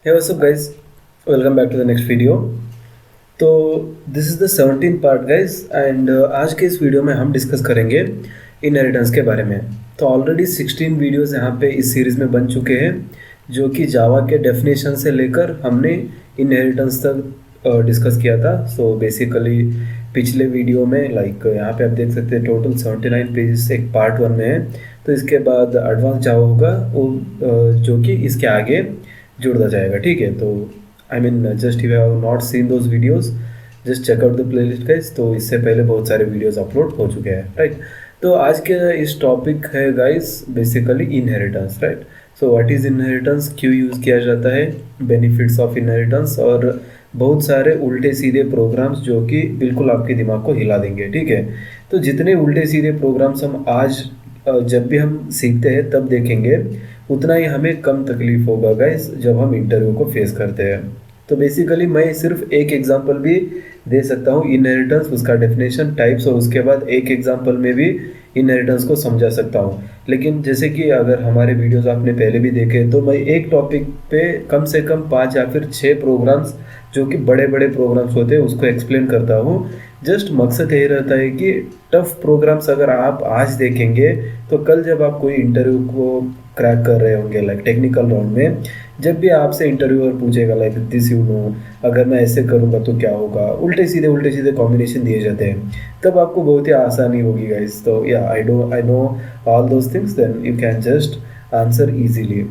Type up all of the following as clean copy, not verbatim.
Hey, what's up, guys? Welcome back to the next video. तो this is the 17th part guys and आज के इस video में हम डिस्कस करेंगे इनहेरिटेंस के बारे में। तो ऑलरेडी 16 वीडियोस यहाँ पे इस सीरीज़ में बन चुके हैं जो कि जावा के डेफिनेशन से लेकर हमने इनहेरिटेंस तक डिस्कस किया था। सो बेसिकली पिछले वीडियो में यहाँ पे आप देख सकते हैं टोटल 79 पेजेस एक पार्ट 1 में है। तो इसके बाद एडवांस जावा होगा वो जो कि इसके आगे जुड़ता जाएगा, ठीक है। तो I mean, just if you have not seen those videos, just check out the playlist guys। तो इससे पहले बहुत सारे वीडियोस अपलोड हो चुके हैं, राइट। तो आज के इस टॉपिक है guys basically inheritance, right. So what is inheritance, क्यों यूज़ किया जाता है, बेनिफिट्स ऑफ इनहेरिटेंस और बहुत सारे उल्टे सीधे प्रोग्राम्स जो कि बिल्कुल आपके दिमाग को हिला देंगे, ठीक है। तो जितने उल्टे सीधे प्रोग्राम्स हम आज जब भी हम सीखते हैं तब देखेंगे उतना ही हमें कम तकलीफ होगा गाइस जब हम इंटरव्यू को फेस करते हैं। तो बेसिकली मैं सिर्फ एक एग्जांपल भी दे सकता हूँ इनहेरिटेंस, उसका डेफिनेशन, टाइप्स, और उसके बाद एक एग्जांपल में भी इनहेरिटेंस को समझा सकता हूँ। लेकिन जैसे कि अगर हमारे वीडियोस आपने पहले भी देखे तो मैं एक टॉपिक पे कम से कम 5 या फिर 6 प्रोग्राम्स जो कि बड़े बड़े प्रोग्राम्स होते हैं उसको एक्सप्लेन करता हूँ। जस्ट मकसद यही रहता है कि टफ प्रोग्राम्स अगर आप आज देखेंगे तो कल जब आप कोई इंटरव्यू को क्रैक कर रहे होंगे टेक्निकल राउंड में, जब भी आपसे इंटरव्यूअर पूछेगा दिस यू नो, अगर मैं ऐसे करूँगा तो क्या होगा, उल्टे सीधे कॉम्बिनेशन दिए जाते हैं, तब आपको बहुत ही आसानी होगी गाइस। तो या I know all those things, then you can just answer easily.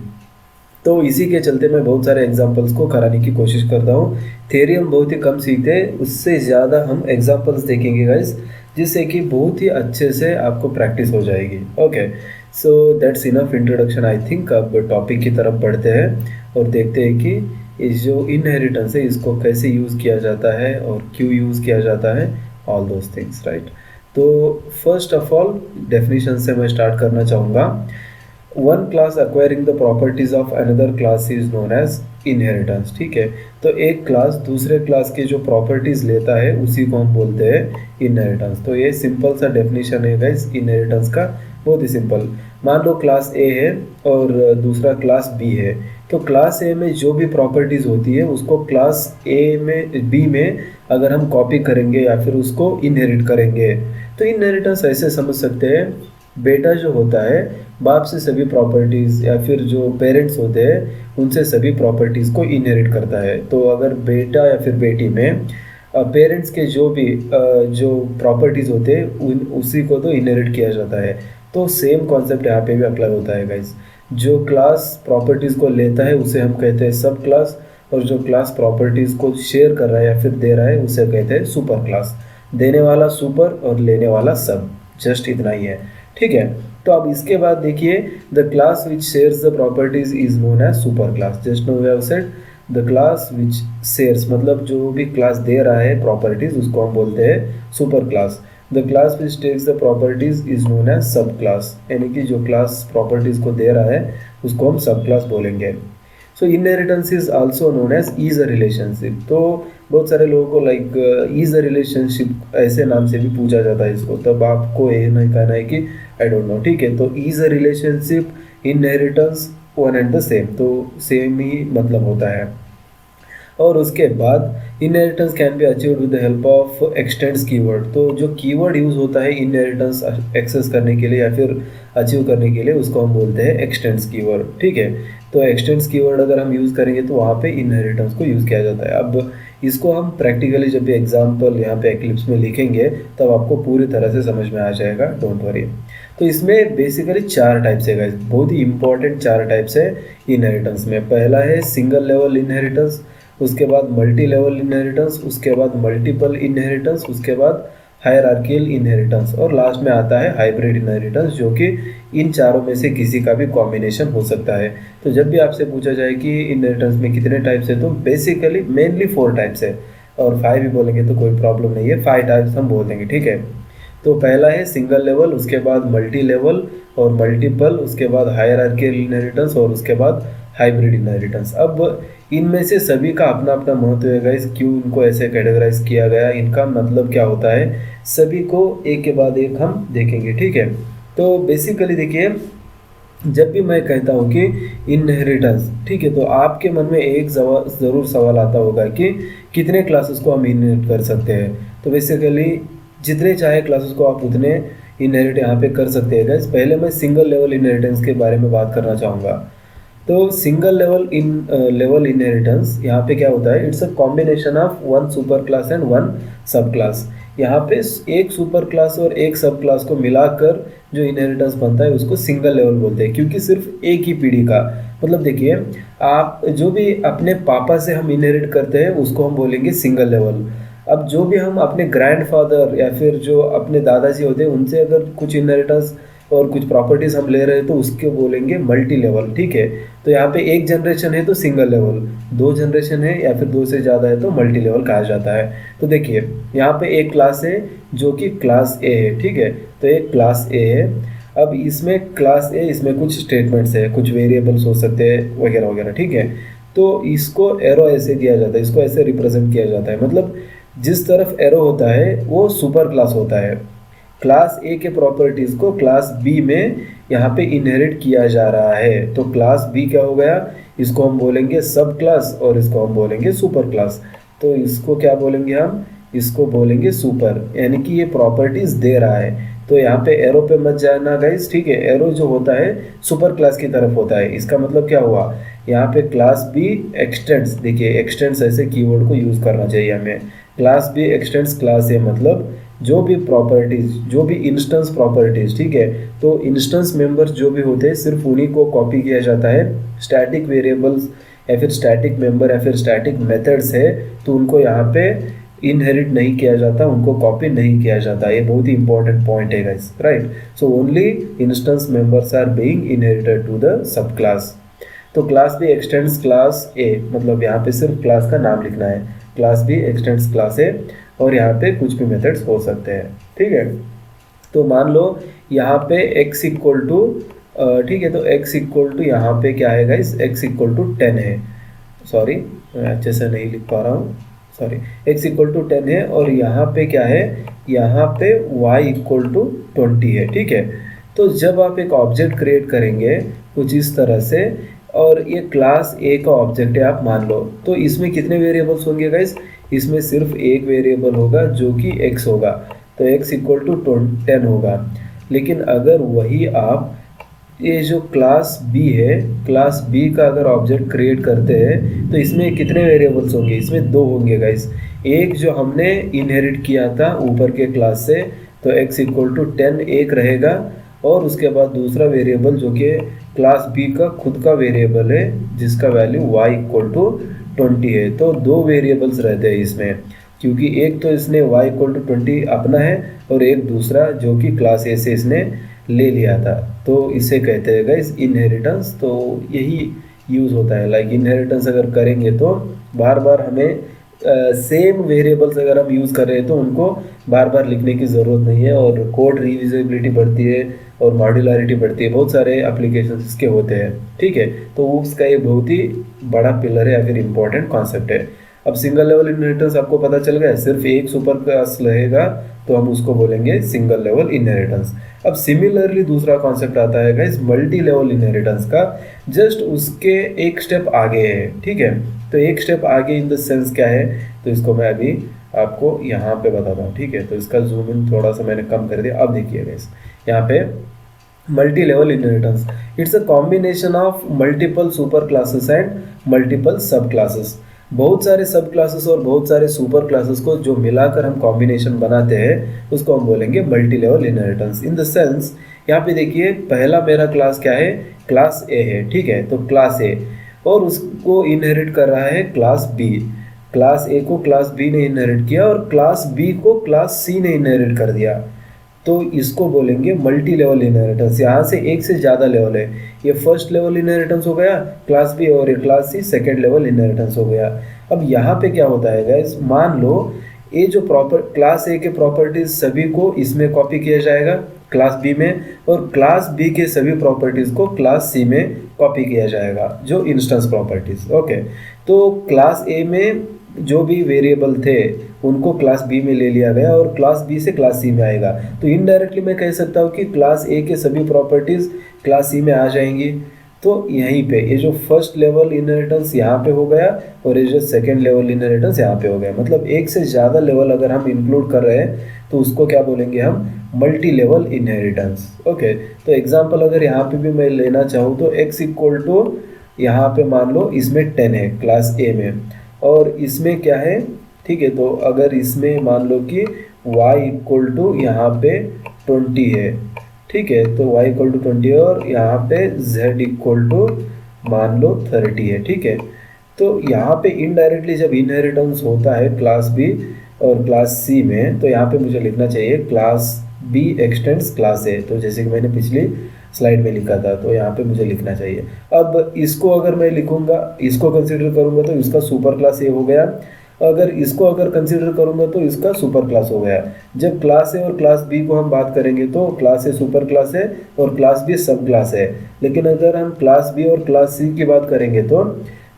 तो इसी के चलते मैं बहुत सारे एग्जांपल्स को कराने की कोशिश करता हूँ। थ्योरी हम बहुत ही कम सीखते हैं, उससे ज़्यादा हम एग्जांपल्स देखेंगे गाइस, जिससे कि बहुत ही अच्छे से आपको प्रैक्टिस हो जाएगी। Okay, so that's enough introduction I think. अब टॉपिक की तरफ बढ़ते हैं और देखते हैं कि इस जो इनहेरिटेंस है इसको कैसे यूज़ किया जाता है और क्यों यूज़ किया जाता है, ऑल दोज थिंग्स, राइट। तो फर्स्ट ऑफ ऑल डेफिनेशन से मैं स्टार्ट करना चाहूँगा। One class acquiring the properties of another class is known as inheritance, ठीक है। तो एक क्लास दूसरे क्लास के जो प्रॉपर्टीज लेता है उसी को हम बोलते हैं इनहेरिटेंस। तो ये सिंपल सा डेफिनेशन है गाइस इनहेरिटेंस का, बहुत ही सिंपल। मान लो क्लास ए है और दूसरा क्लास बी है, तो क्लास ए में जो भी प्रॉपर्टीज होती है उसको क्लास ए में बी में अगर हम कॉपी करेंगे या फिर उसको इनहेरिट करेंगे, तो इनहेरिटेंस ऐसे समझ सकते हैं, बेटा जो होता है बाप से सभी प्रॉपर्टीज़ या फिर जो पेरेंट्स होते हैं उनसे सभी प्रॉपर्टीज़ को इनहेरिट करता है। तो अगर बेटा या फिर बेटी में पेरेंट्स के जो भी जो प्रॉपर्टीज़ होते हैं उसी को तो इनहेरिट किया जाता है। तो सेम कॉन्सेप्ट यहाँ पे भी अप्लाई होता है गाइस। जो क्लास प्रॉपर्टीज़ को लेता है उसे हम कहते हैं सब क्लास, और जो क्लास प्रॉपर्टीज़ को शेयर कर रहा है या फिर दे रहा है उसे कहते हैं सुपर क्लास। देने वाला सुपर और लेने वाला सब, जस्ट इतना ही है, ठीक है। तो अब इसके बाद देखिए, the class which shares the properties is known as super class. Just now we have said the class which shares, मतलब जो भी क्लास दे रहा है प्रॉपर्टीज उसको हम बोलते हैं super class. The class which takes the properties is known as sub class, यानी कि जो क्लास प्रॉपर्टीज को दे रहा है उसको हम सब क्लास बोलेंगे। So inheritance is also known as is a relationship. तो बहुत सारे लोगों को इज अ रिलेशनशिप ऐसे नाम से भी पूछा जाता है इसको, तब आपको ये नहीं कहना है कि आई डोंट नो, ठीक है। तो is a relationship, inheritance one and the same, तो सेम ही मतलब होता है। और उसके बाद inheritance can be achieved with the help of x tends keyword. तो जो कीवर्ड यूज़ होता है इनहेरिटेंस एक्सेस करने के लिए या फिर अचीव करने के लिए उसको हम बोलते हैं एक्सटेंड्स कीवर्ड, ठीक है। तो एक्सटेंड्स कीवर्ड अगर हम यूज़ करेंगे तो वहाँ पे इनहेरिटेंस को यूज़ किया जाता है। अब इसको हम प्रैक्टिकली जब भी एग्जाम्पल यहाँ पे एक्लिप्स में लिखेंगे तब आपको पूरी तरह से समझ में आ जाएगा, डोंट वरी। तो इसमें बेसिकली 4 टाइप्स है गाइस, बहुत ही इंपॉर्टेंट 4 टाइप्स है इनहेरिटेंस में। पहला है सिंगल लेवल इनहेरिटेंस, उसके बाद मल्टी लेवल इनहेरिटेंस, उसके बाद मल्टीपल इनहेरिटेंस, उसके बाद हायरार्कियल इनहेरिटेंस, और लास्ट में आता है हाइब्रिड इनहेरिटेंस, जो कि इन चारों में से किसी का भी कॉम्बिनेशन हो सकता है। तो जब भी आपसे पूछा जाए कि इनहेरिटेंस में कितने टाइप्स है, तो बेसिकली मेनली 4 टाइप्स है, और 5 भी बोलेंगे तो कोई प्रॉब्लम नहीं है, 5 टाइप्स हम बोल देंगे, ठीक है। तो पहला है सिंगल लेवल, उसके बाद मल्टी लेवल और मल्टीपल, उसके बाद हायरार्कियल इनहेरिटेंस और उसके बाद हाइब्रिड इनहेरिटेंस। अब इनमें से सभी का अपना अपना महत्व है गाइस, क्यों इनको ऐसे कैटेगराइज किया गया, इनका मतलब क्या होता है, सभी को एक के बाद एक हम देखेंगे, ठीक है। तो बेसिकली देखिए, जब भी मैं कहता हूँ कि इनहेरिटेंस, ठीक है, तो आपके मन में एक ज़रूर सवाल आता होगा कि कितने क्लासेस को हम इनहेरिट कर सकते हैं। तो बेसिकली जितने चाहे क्लासेस को आप उतने इनहेरिट यहाँ पे कर सकते हैं गाइस। पहले मैं सिंगल लेवल इनहेरिटेंस के बारे में बात करना चाहूँगा। तो सिंगल लेवल इनहेरिटेंस यहाँ पे क्या होता है, it's a combination of one super class and one सब क्लास। यहाँ पे एक सुपर क्लास और एक सब क्लास को मिलाकर जो इनहेरिटेंस बनता है उसको सिंगल लेवल बोलते हैं, क्योंकि सिर्फ एक ही पीढ़ी का, मतलब देखिए, आप जो भी अपने पापा से हम इनहेरिट करते हैं उसको हम बोलेंगे सिंगल लेवल। अब जो भी हम अपने ग्रैंडफादर या फिर जो अपने दादाजी होते हैं उनसे अगर कुछ इनहेरिटेंस और कुछ प्रॉपर्टीज हम ले रहे हैं तो उसके बोलेंगे मल्टी लेवल, ठीक है। तो यहाँ पे एक जनरेशन है तो सिंगल लेवल, दो जनरेशन है या फिर दो से ज़्यादा है तो मल्टी लेवल कहा जाता है। तो देखिए यहाँ पे एक क्लास है जो कि क्लास ए है, ठीक है। तो एक क्लास ए है। अब इसमें क्लास ए, इसमें कुछ स्टेटमेंट्स है, कुछ वेरिएबल्स हो सकते हैं वगैरह वगैरह, ठीक है। तो इसको एरो ऐसे दिया जाता है, इसको ऐसे रिप्रेजेंट किया जाता है, मतलब जिस तरफ एरो होता है वो सुपर क्लास होता है। क्लास ए के प्रॉपर्टीज़ को क्लास बी में यहाँ पे इनहेरिट किया जा रहा है। तो क्लास बी क्या हो गया, इसको हम बोलेंगे सब क्लास और इसको हम बोलेंगे सुपर क्लास। तो इसको क्या बोलेंगे हम, इसको बोलेंगे सुपर, यानी कि ये प्रॉपर्टीज़ दे रहा है। तो यहाँ पे एरो पे मत जाना गाइस, ठीक है। एरो जो होता है सुपर क्लास की तरफ होता है। इसका मतलब क्या हुआ, यहाँ पे क्लास बी एक्सटेंड्स, देखिए एक्सटेंड्स ऐसे कीवर्ड को यूज़ करना चाहिए हमें। Class B extends class A, मतलब जो भी प्रॉपर्टीज, जो भी इंस्टेंस प्रॉपर्टीज, ठीक है। तो इंस्टेंस मेंबर्स जो भी होते हैं सिर्फ उन्हीं को कॉपी किया जाता है। स्टैटिक वेरिएबल्स या फिर स्टैटिक मेंबर या फिर स्टैटिक मेथड्स है तो उनको यहाँ पे इनहेरिट नहीं किया जाता, उनको कॉपी नहीं किया जाता। ये बहुत ही इंपॉर्टेंट पॉइंट है guys, right. So only instance members are being inherited to the सब क्लास। तो class B extends class A, मतलब यहाँ पे सिर्फ क्लास का नाम लिखना है, class B extends class A, और यहाँ पे कुछ भी मेथड्स हो सकते हैं, ठीक है। तो मान लो यहाँ पे x इक्वल टू, ठीक है, तो x इक्वल टू यहाँ पे क्या है गाइस, x इक्वल टू 10 है। सॉरी मैं अच्छे से नहीं लिख पा रहा हूँ, सॉरी। x इक्वल टू 10 है और यहाँ पे क्या है, यहाँ पे y इक्वल टू 20 है, ठीक है। तो जब आप एक ऑब्जेक्ट क्रिएट करेंगे कुछ इस तरह से, और ये क्लास ए का ऑब्जेक्ट है आप मान लो, तो इसमें कितने वेरिएबल्स होंगे गाइस, इसमें सिर्फ एक वेरिएबल होगा जो कि x होगा। तो x इक्वल टू 10 होगा। लेकिन अगर वही आप ये जो क्लास b है, क्लास b का अगर ऑब्जेक्ट क्रिएट करते हैं तो इसमें कितने वेरिएबल्स होंगे, इसमें दो होंगे गाइस। एक जो हमने इनहेरिट किया था ऊपर के क्लास से, तो x इक्वल टू 10 एक रहेगा, और उसके बाद दूसरा वेरिएबल जो कि क्लास b का खुद का वेरिएबल है जिसका वैल्यू y इक्वल टू 20 है। तो दो वेरिएबल्स रहते हैं इसमें, क्योंकि एक तो इसने y इक्वल टू 20 अपना है और एक दूसरा जो कि क्लास ए से इसने ले लिया था। तो इसे कहते हैं गाइस इनहेरिटेंस। तो यही यूज़ होता है, लाइक इनहेरिटेंस अगर करेंगे तो बार बार हमें सेम वेरिएबल्स अगर हम यूज़ कर रहे हैं तो उनको बार बार लिखने की ज़रूरत नहीं है, और कोड रिविजिबिलिटी बढ़ती है और मॉड्यूलरिटी बढ़ती है, बहुत सारे एप्लीकेशन इसके होते हैं, ठीक है। तो उसका एक बहुत ही बड़ा पिलर है या फिर इम्पोर्टेंट कॉन्सेप्ट है। अब सिंगल लेवल इनहेरिटेंस आपको पता चल गया, सिर्फ एक सुपर क्लास रहेगा तो हम उसको बोलेंगे सिंगल लेवल इनहेरिटेंस। अब सिमिलरली दूसरा कॉन्सेप्ट आता है गाइस मल्टी लेवल इनहेरिटेंस का, जस्ट उसके एक स्टेप आगे है, ठीक है। तो एक स्टेप आगे इन द सेंस क्या है, तो इसको मैं अभी आपको यहाँ पे बताता हूँ, ठीक है। तो इसका जूम इन थोड़ा सा मैंने कम कर दिया। अब देखिए गाइस यहाँ पे multi level inheritance, it's a combination of multiple super classes and multiple सब क्लासेस। बहुत सारे सब क्लासेस और बहुत सारे सुपर क्लासेस को जो मिलाकर हम कॉम्बिनेशन बनाते हैं उसको हम बोलेंगे multi level inheritance. In the sense यहाँ पे देखिए पहला मेरा क्लास क्या है, क्लास ए है, ठीक है। तो क्लास ए, और उसको इनहेरिट कर रहा है क्लास बी। क्लास ए को क्लास बी ने इनहेरिट किया और क्लास बी को क्लास सी ने इनहेरिट कर दिया। तो इसको बोलेंगे मल्टी लेवल इनहेरिटेंस। यहाँ से एक से ज़्यादा लेवल है, ये फर्स्ट लेवल इनहेरिटेंस हो गया क्लास बी, और ये class C second level inheritance हो गया। अब यहाँ पे क्या होता है गाइस, मान लो ये जो प्रॉपर क्लास ए के प्रॉपर्टीज सभी को इसमें कॉपी किया जाएगा क्लास बी में, और क्लास बी के सभी प्रॉपर्टीज को क्लास सी में कॉपी किया जाएगा, जो इंस्टेंस प्रॉपर्टीज, ओके। तो क्लास ए में जो भी वेरिएबल थे उनको क्लास बी में ले लिया गया और क्लास बी से क्लास सी में आएगा। तो इनडायरेक्टली मैं कह सकता हूँ कि क्लास ए के सभी प्रॉपर्टीज़ क्लास सी में आ जाएंगी। तो यहीं पे ये जो फर्स्ट लेवल इनहेरिटेंस यहाँ पे हो गया और ये जो सेकेंड लेवल इनहेरिटेंस यहाँ पे हो गया, मतलब एक से ज़्यादा लेवल अगर हम इंक्लूड कर रहे हैं तो उसको क्या बोलेंगे हम, मल्टी लेवल इनहेरिटेंस। ओके, तो एग्जांपल अगर यहाँ पे भी मैं लेना चाहूँ तो x इक्वल टू यहाँ पे मान लो इसमें 10 है क्लास ए में और इसमें क्या है, ठीक है। तो अगर इसमें मान लो कि y इक्वल टू यहाँ पे 20 है, ठीक है। तो y इक्वल टू 20 है और यहाँ पे z इक्वल टू मान लो 30 है, ठीक है। तो यहाँ पे इनडायरेक्टली जब इनहेरिटेंस होता है क्लास बी और क्लास सी में, तो यहाँ पे मुझे लिखना चाहिए class B extends class A. तो जैसे कि मैंने पिछली स्लाइड में लिखा था, तो यहाँ पे मुझे लिखना चाहिए। अब इसको अगर मैं लिखूंगा, इसको कंसिडर करूंगा तो इसका सुपर क्लास ए हो गया, अगर इसको अगर कंसिडर करूंगा तो इसका सुपर क्लास हो गया। जब क्लास ए और क्लास बी को हम बात करेंगे तो क्लास ए सुपर क्लास है और क्लास बी सब क्लास है। लेकिन अगर हम क्लास बी और क्लास सी की बात करेंगे तो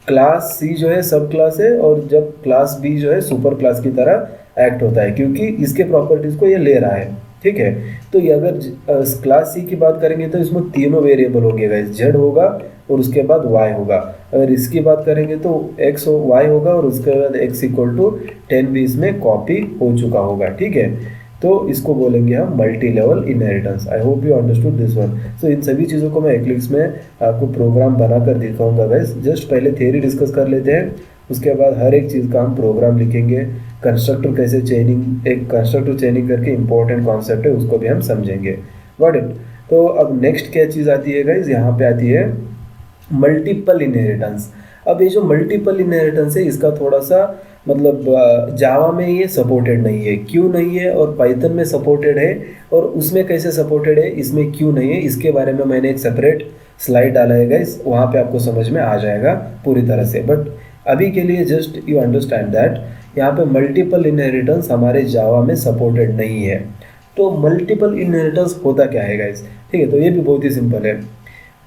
क्लास सी जो है सब क्लास है और जब क्लास बी जो है सुपर क्लास की तरह एक्ट होता है क्योंकि इसके प्रॉपर्टीज़ को ये ले रहा है, ठीक है। तो ये अगर क्लास सी की बात करेंगे तो इसमें तीनों वेरिएबल होंगे गाइस, जेड होगा और उसके बाद वाई होगा। अगर इसकी बात करेंगे तो एक्स वाई होगा और उसके बाद एक्स इक्वल टू 10 भी इसमें कॉपी हो चुका होगा, ठीक है। तो इसको बोलेंगे हम multilevel inheritance. I hope you understood this one. So इन सभी चीज़ों को मैं एक्लिप्स में आपको प्रोग्राम बनाकर दिखाऊंगा गाइस। जस्ट पहले थ्योरी डिस्कस कर लेते हैं, उसके बाद हर एक चीज़ का हम प्रोग्राम लिखेंगे। कंस्ट्रक्टर कैसे चेनिंग, एक कंस्ट्रक्टर चेनिंग करके इंपॉर्टेंट कॉन्सेप्ट है, उसको भी हम समझेंगे। Got it. तो अब नेक्स्ट क्या चीज़ आती है गाइस, यहाँ पे आती है मल्टीपल इनहेरिटेंस। अब ये जो मल्टीपल इनहेरिटेंस है इसका थोड़ा सा मतलब जावा में ये सपोर्टेड नहीं है, क्यों नहीं है, और पाइथन में सपोर्टेड है और उसमें कैसे सपोर्टेड है, इसमें क्यों नहीं है, इसके बारे में मैंने एक सेपरेट स्लाइड डाला है गाइस, वहाँ पे आपको समझ में आ जाएगा पूरी तरह से। बट अभी के लिए जस्ट यू अंडरस्टैंड दैट यहाँ पे मल्टीपल इनहेरिटेंस हमारे जावा में सपोर्टेड नहीं है। तो मल्टीपल इनहेरिटेंस होता क्या है गाइस, ठीक है। तो ये भी बहुत ही सिंपल है।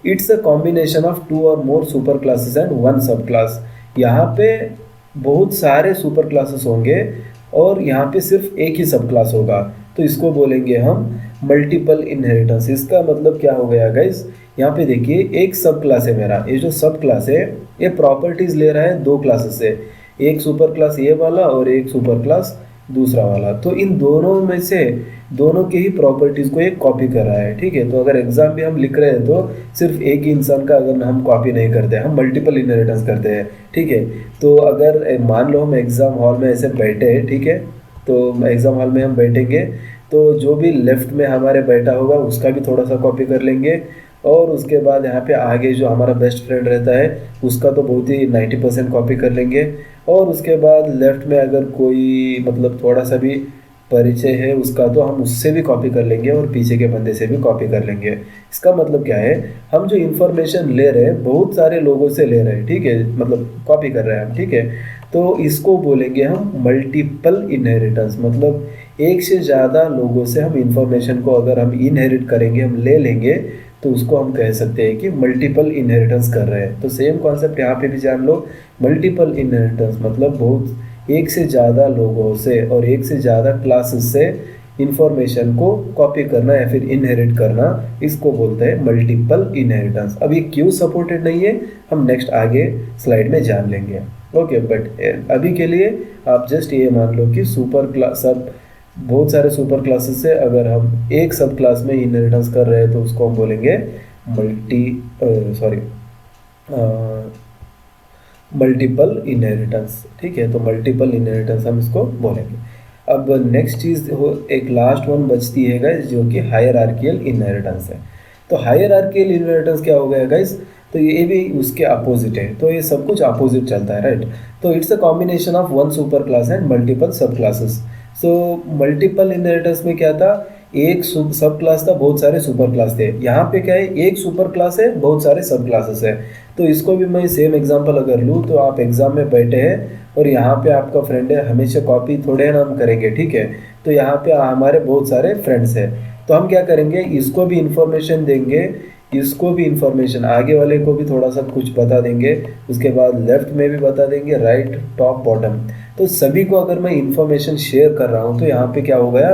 इट्स अ कॉम्बिनेशन ऑफ 2 और मोर सुपर क्लासेस एंड 1 सब क्लास। यहाँ पे बहुत सारे सुपर क्लासेस होंगे और यहाँ पे सिर्फ एक ही सब क्लास होगा, तो इसको बोलेंगे हम मल्टीपल इनहेरिटेंस। इसका मतलब क्या हो गया गाइस, यहाँ पे देखिए एक सब क्लास है मेरा, ये जो सब क्लास है ये प्रॉपर्टीज ले रहा है 2 क्लासेस से, एक सुपर क्लास ये वाला और एक सुपर क्लास दूसरा वाला। तो इन दोनों में से दोनों के ही प्रॉपर्टीज़ को एक कॉपी कर रहा है, ठीक है। तो अगर एग्जाम भी हम लिख रहे हैं तो सिर्फ एक ही इंसान का अगर हम कॉपी नहीं करते, हम मल्टीपल इनहेरिटेंस करते हैं, ठीक है। तो अगर मान लो हम एग्ज़ाम हॉल में ऐसे बैठे हैं, ठीक है, तो एग्ज़ाम हॉल में हम बैठेंगे तो जो भी लेफ्ट में हमारे बैठा होगा उसका भी थोड़ा सा कॉपी कर लेंगे और उसके बाद यहाँ पे आगे जो हमारा बेस्ट फ्रेंड रहता है उसका तो बहुत ही 90% कॉपी कर लेंगे और उसके बाद लेफ्ट में अगर कोई मतलब थोड़ा सा भी परिचय है उसका तो हम उससे भी कॉपी कर लेंगे और पीछे के बंदे से भी कॉपी कर लेंगे। इसका मतलब क्या है, हम जो इन्फॉर्मेशन ले रहे हैं बहुत सारे लोगों से ले रहे हैं, ठीक है, मतलब कॉपी कर रहे हैं हम, ठीक है। तो इसको बोलेंगे हम मल्टीपल इनहेरिटेंस। मतलब एक से ज़्यादा लोगों से हम इन्फॉर्मेशन को अगर हम इनहेरिट करेंगे, हम ले लेंगे, तो उसको हम कह सकते हैं कि मल्टीपल इनहेरिटेंस कर रहे हैं। तो सेम कॉन्सेप्ट यहाँ पे भी जान लो, मल्टीपल इनहेरिटेंस मतलब बहुत एक से ज़्यादा लोगों से और एक से ज़्यादा क्लासेस से इंफॉर्मेशन को कॉपी करना या फिर इनहेरिट करना, इसको बोलते हैं मल्टीपल इनहेरिटेंस। अब ये क्यों सपोर्टेड नहीं है हम नेक्स्ट आगे स्लाइड में जान लेंगे, ओके। बट अभी के लिए आप जस्ट ये मान लो कि सुपर क्लास सब बहुत सारे सुपर क्लासेस से अगर हम एक सब क्लास में इनहेरिटेंस कर रहे हैं तो उसको हम बोलेंगे मल्टीपल इनहेरिटेंस, ठीक है। तो मल्टीपल इनहेरिटेंस हम इसको बोलेंगे। अब नेक्स्ट चीज़ एक लास्ट वन बचती है गाइस जो कि हायरार्कियल इनहेरिटेंस है। तो हायरार्कियल इनहेरिटेंस क्या हो गया गाइस, तो ये भी उसके अपोजिट है। तो ये सब कुछ अपोजिट चलता है, राइट। तो it's a combination of 1 super class and multiple सब क्लासेस। सो मल्टीपल इनहेरिटेंस में क्या था, एक सब क्लास था, बहुत सारे सुपर क्लास थे। यहाँ पे क्या है, एक सुपर क्लास है, बहुत सारे सब क्लासेस है। तो इसको भी मैं सेम एग्जांपल अगर लूँ तो आप एग्जाम में बैठे हैं और यहाँ पे आपका फ्रेंड है, हमेशा कॉपी थोड़े ना हम करेंगे, ठीक है। तो यहाँ पे हमारे बहुत सारे फ्रेंड्स हैं, तो हम क्या करेंगे, इसको भी इंफॉर्मेशन देंगे इसको भी इंफॉर्मेशन आगे वाले को भी थोड़ा सा कुछ बता देंगे, उसके बाद लेफ्ट में भी बता देंगे, राइट, टॉप, बॉटम। तो सभी को अगर मैं इंफॉर्मेशन शेयर कर रहा हूँ तो यहाँ पे क्या हो गया,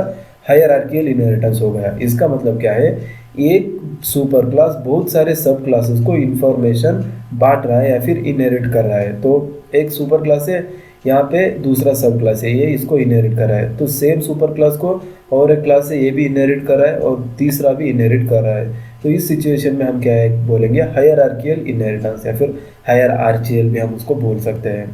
हायरार्कियल इनहेरिटेंस हो गया। इसका मतलब क्या है, एक सुपर क्लास बहुत सारे सब क्लासेस को इंफॉर्मेशन बांट रहा है या फिर इनहेरिट कर रहा है। तो एक सुपर क्लास है, यहाँ पे दूसरा सब क्लास है, ये इसको इनहेरिट कर रहा है। तो सेम सुपर क्लास को और एक क्लास है, ये भी इनहेरिट कर रहा है और तीसरा भी इनहेरिट कर रहा है। तो इस सिचुएशन में हम क्या है बोलेंगे, हायरार्कियल इनहेरिटेंस या फिर हायरार्चियल भी हम उसको बोल सकते हैं।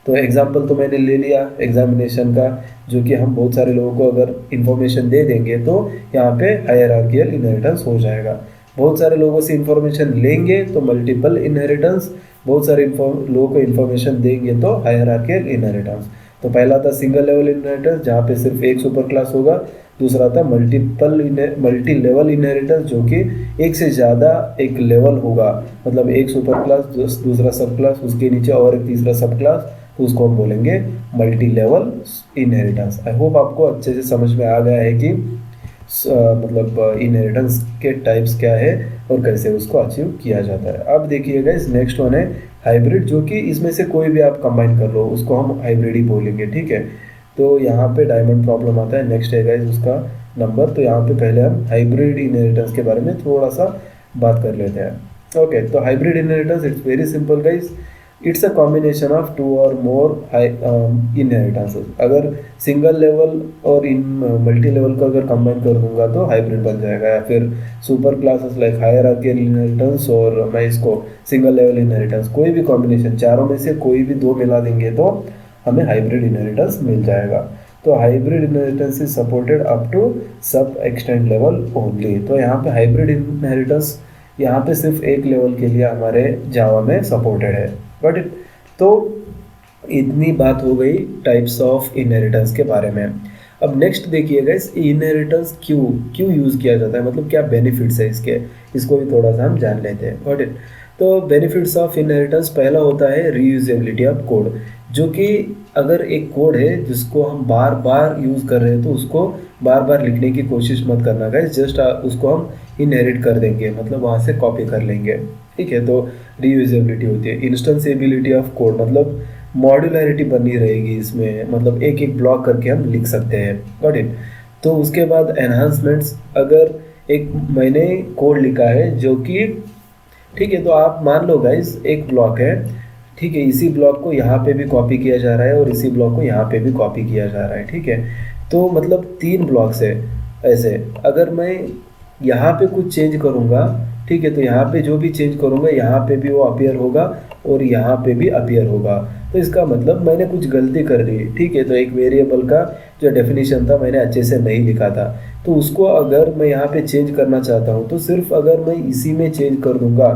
तो एग्जाम्पल तो मैंने ले लिया एग्जामिनेशन का, जो कि हम बहुत सारे लोगों को अगर इंफॉर्मेशन दे देंगे तो यहाँ पे हायरार्कियल इनहेरिटेंस हो जाएगा। बहुत सारे लोगों से इंफॉर्मेशन लेंगे तो मल्टीपल इनहेरिटेंस, बहुत सारे लोगों को इंफॉर्मेशन देंगे तो हायरार्कियल इनहेरिटेंस। तो पहला था सिंगल लेवल इनहेरिटेंस जहाँ पे सिर्फ एक सुपर क्लास होगा, दूसरा था मल्टी लेवल इनहेरिटेंस जो कि एक से ज़्यादा एक लेवल होगा, मतलब एक सुपर क्लास दूसरा सब क्लास उसके नीचे और एक तीसरा सब क्लास, तो उसको हम बोलेंगे multi level inheritance. I hope आपको अच्छे से समझ में आ गया है कि मतलब इनहेरिटेंस के टाइप्स क्या है और कैसे उसको अचीव किया जाता है। अब देखिएगा इस नेक्स्ट वन है हाइब्रिड, जो कि इसमें से कोई भी आप कंबाइन कर लो उसको हम हाइब्रिड ही बोलेंगे, ठीक है। तो यहाँ पे डायमंड प्रॉब्लम आता है, नेक्स्ट है गाइस उसका नंबर। तो यहाँ पे पहले हम हाइब्रिड इनहेरिटेंस के बारे में थोड़ा सा बात कर लेते हैं। ओके, तो hybrid inheritance it's very simple guys, it's a combination of two और मोर इनहेरिटेंसेस। अगर सिंगल लेवल और इन मल्टी लेवल को अगर कंबाइन कर दूंगा तो हाइब्रिड बन जाएगा, या फिर super classes like hierarchical inheritance और मैं इसको सिंगल लेवल इनहेरिटेंस, कोई भी कॉम्बिनेशन चारों में से कोई भी दो मिला देंगे तो हमें हाइब्रिड इनहेरिटेंस मिल जाएगा। तो hybrid inheritance is supported up to sub extend level only. तो यहाँ पे हाइब्रिड इनहेरिटेंस यहाँ पे सिर्फ एक लेवल के लिए हमारे जावा में सपोर्टेड है। Got it. तो इतनी बात हो गई टाइप्स ऑफ इनहेरिटेंस के बारे में। अब नेक्स्ट देखिएगा इस इनहेरिटेंस क्यों यूज़ किया जाता है, मतलब क्या बेनिफिट्स है इसके, इसको भी थोड़ा सा हम जान लेते हैं। Got it. तो बेनिफिट्स ऑफ इनहेरिटेंस पहला होता है रीयूजेबिलिटी ऑफ कोड, जो कि अगर एक कोड है जिसको हम बार बार यूज़ कर रहे हैं तो उसको बार बार लिखने की कोशिश मत करना गाइस, जस्ट उसको हम इनहेरिट कर देंगे, मतलब वहाँ से कॉपी कर लेंगे, ठीक है। तो रीयूजेबिलिटी होती है। इंस्टेंसेबिलिटी ऑफ कोड, मतलब मॉड्यूलरिटी बनी रहेगी इसमें, मतलब एक एक ब्लॉक करके हम लिख सकते हैं। Got it. तो उसके बाद एनहांसमेंट्स, अगर एक मैंने कोड लिखा है जो कि ठीक है, तो आप मान लो गाइस एक ब्लॉक है, ठीक है, इसी ब्लॉक को यहाँ पे भी कॉपी किया जा रहा है और इसी ब्लॉक को यहाँ पे भी कॉपी किया जा रहा है, ठीक है। तो मतलब 3 ब्लॉक्स है ऐसे, अगर मैं यहाँ पे कुछ चेंज करूँगा, ठीक है, तो यहाँ पे जो भी चेंज करूँगा यहाँ पे भी वो अपीयर होगा और यहाँ पे भी अपीयर होगा। तो इसका मतलब मैंने कुछ गलती कर दी, ठीक है। तो एक वेरिएबल का जो डेफिनेशन था मैंने अच्छे से नहीं लिखा था, तो उसको अगर मैं यहाँ पे चेंज करना चाहता हूँ तो सिर्फ अगर मैं इसी में चेंज कर दूँगा,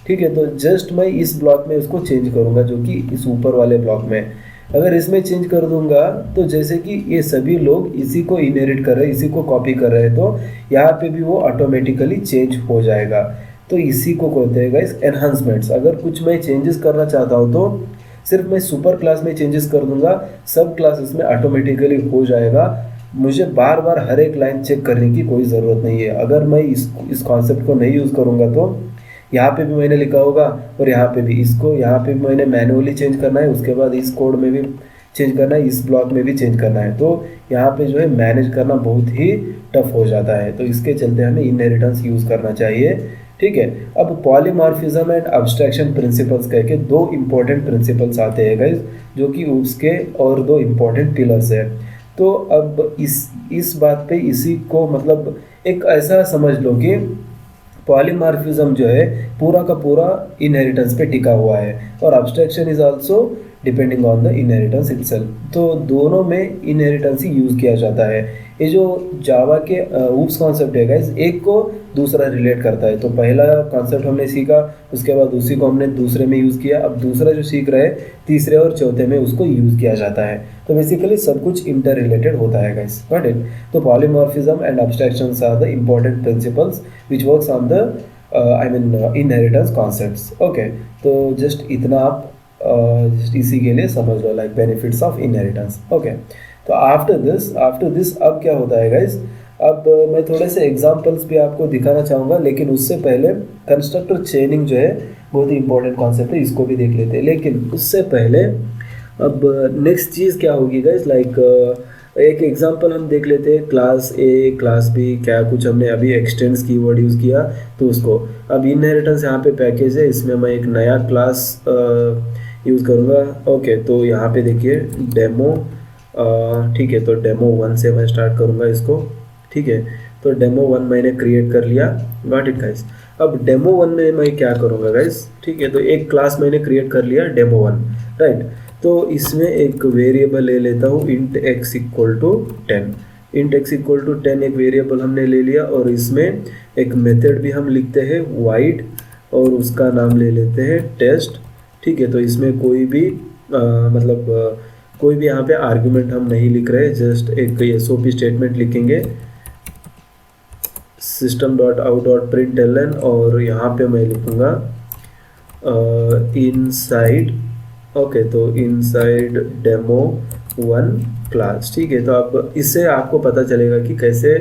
ठीक है, तो जस्ट मैं इस ब्लॉक में उसको चेंज करूँगा जो कि इस ऊपर वाले ब्लॉक में। अगर इसमें चेंज कर दूंगा तो जैसे कि ये सभी लोग इसी को इनहेरिट कर रहे हैं, इसी को कॉपी कर रहे हैं, तो यहाँ पे भी वो ऑटोमेटिकली चेंज हो जाएगा। तो इसी को कहते हैं गाइस एनहांसमेंट्स। अगर कुछ मैं चेंजेस करना चाहता हूँ तो सिर्फ मैं सुपर क्लास में चेंजेस कर दूंगा, सब क्लासेस में ऑटोमेटिकली हो जाएगा, मुझे बार बार हर एक लाइन चेक करने की कोई ज़रूरत नहीं है। अगर मैं इस कॉन्सेप्ट को नहीं यूज़ करूँगा तो यहाँ पे भी मैंने लिखा होगा और यहाँ पे भी, इसको यहाँ पे भी मैंने मैनुअली चेंज करना है, उसके बाद इस कोड में भी चेंज करना है, इस ब्लॉक में भी चेंज करना है, तो यहाँ पे जो है मैनेज करना बहुत ही टफ हो जाता है। तो इसके चलते हमें इनहेरिटेंस यूज़ करना चाहिए, ठीक है। अब पॉलीमॉर्फिज्म एंड अब्स्ट्रैक्शन प्रिंसिपल्स कह के 2 इम्पोर्टेंट प्रिंसिपल्स आते हैं गाइस, जो कि उसके और 2 इम्पोर्टेंट पिलर्स है। तो अब इस बात पे इसी को मतलब एक ऐसा समझ लो कि पॉलीमॉर्फिज्म जो है पूरा का पूरा इनहेरिटेंस पे टिका हुआ है और abstraction is also depending on the inheritance itself. तो दोनों में इनहेरिटेंस ही यूज़ किया जाता है। ये जो जावा के ऊप्स कॉन्सेप्ट है गाइस, एक को दूसरा रिलेट करता है। तो पहला कॉन्सेप्ट हमने सीखा, उसके बाद उसी को हमने दूसरे में यूज़ किया, अब दूसरा जो सीख रहे हैं तीसरे और चौथे में उसको यूज़ किया जाता है। तो बेसिकली सब कुछ इंटर रिलेटेड होता है गाइस, गॉट इट। तो polymorphism and abstractions are the important principles which works on the inheritance concepts. Okay, तो जस्ट इतना आप इसी के लिए समझ लो, like benefits of inheritance. Okay, तो आफ्टर दिस अब क्या होता है गाइस, अब मैं थोड़े से एग्जांपल्स भी आपको दिखाना चाहूँगा, लेकिन उससे पहले कंस्ट्रक्टर चेनिंग जो है बहुत ही इंपॉर्टेंट कॉन्सेप्ट है, इसको भी देख लेते हैं। लेकिन उससे पहले अब नेक्स्ट चीज़ क्या होगी गाइस, लाइक एक एग्जांपल हम देख लेते हैं, क्लास ए क्लास बी, क्या कुछ हमने अभी एक्सटेंड्स कीवर्ड यूज़ किया तो उसको। अब इनहेरिटेंस यहाँ पे पैकेज है, इसमें मैं एक नया क्लास यूज़ करूँगा। ओके, तो यहाँ पे देखिए डेमो, ठीक है, तो डेमो 1 से मैं स्टार्ट करूँगा इसको। ठीक है, तो डेमो 1 मैंने क्रिएट कर लिया। Got it guys. अब डेमो 1 में मैं क्या करूँगा गाइस, ठीक है, तो एक क्लास मैंने क्रिएट कर लिया डेमो 1, राइट। तो इसमें एक वेरिएबल ले लेता हूँ int x equal to 10। int x equal to 10 एक वेरिएबल हमने ले लिया, और इसमें एक मेथड भी हम लिखते हैं void, और उसका नाम ले लेते हैं टेस्ट। ठीक है, तो इसमें कोई भी कोई भी यहाँ पे आर्गुमेंट हम नहीं लिख रहे, जस्ट एक SOP स्टेटमेंट लिखेंगे, system.out.println, और यहाँ पे मैं लिखूँगा इनसाइड। ओके, तो इनसाइड डेमो 1 क्लास। ठीक है, तो आप इससे आपको पता चलेगा कि कैसे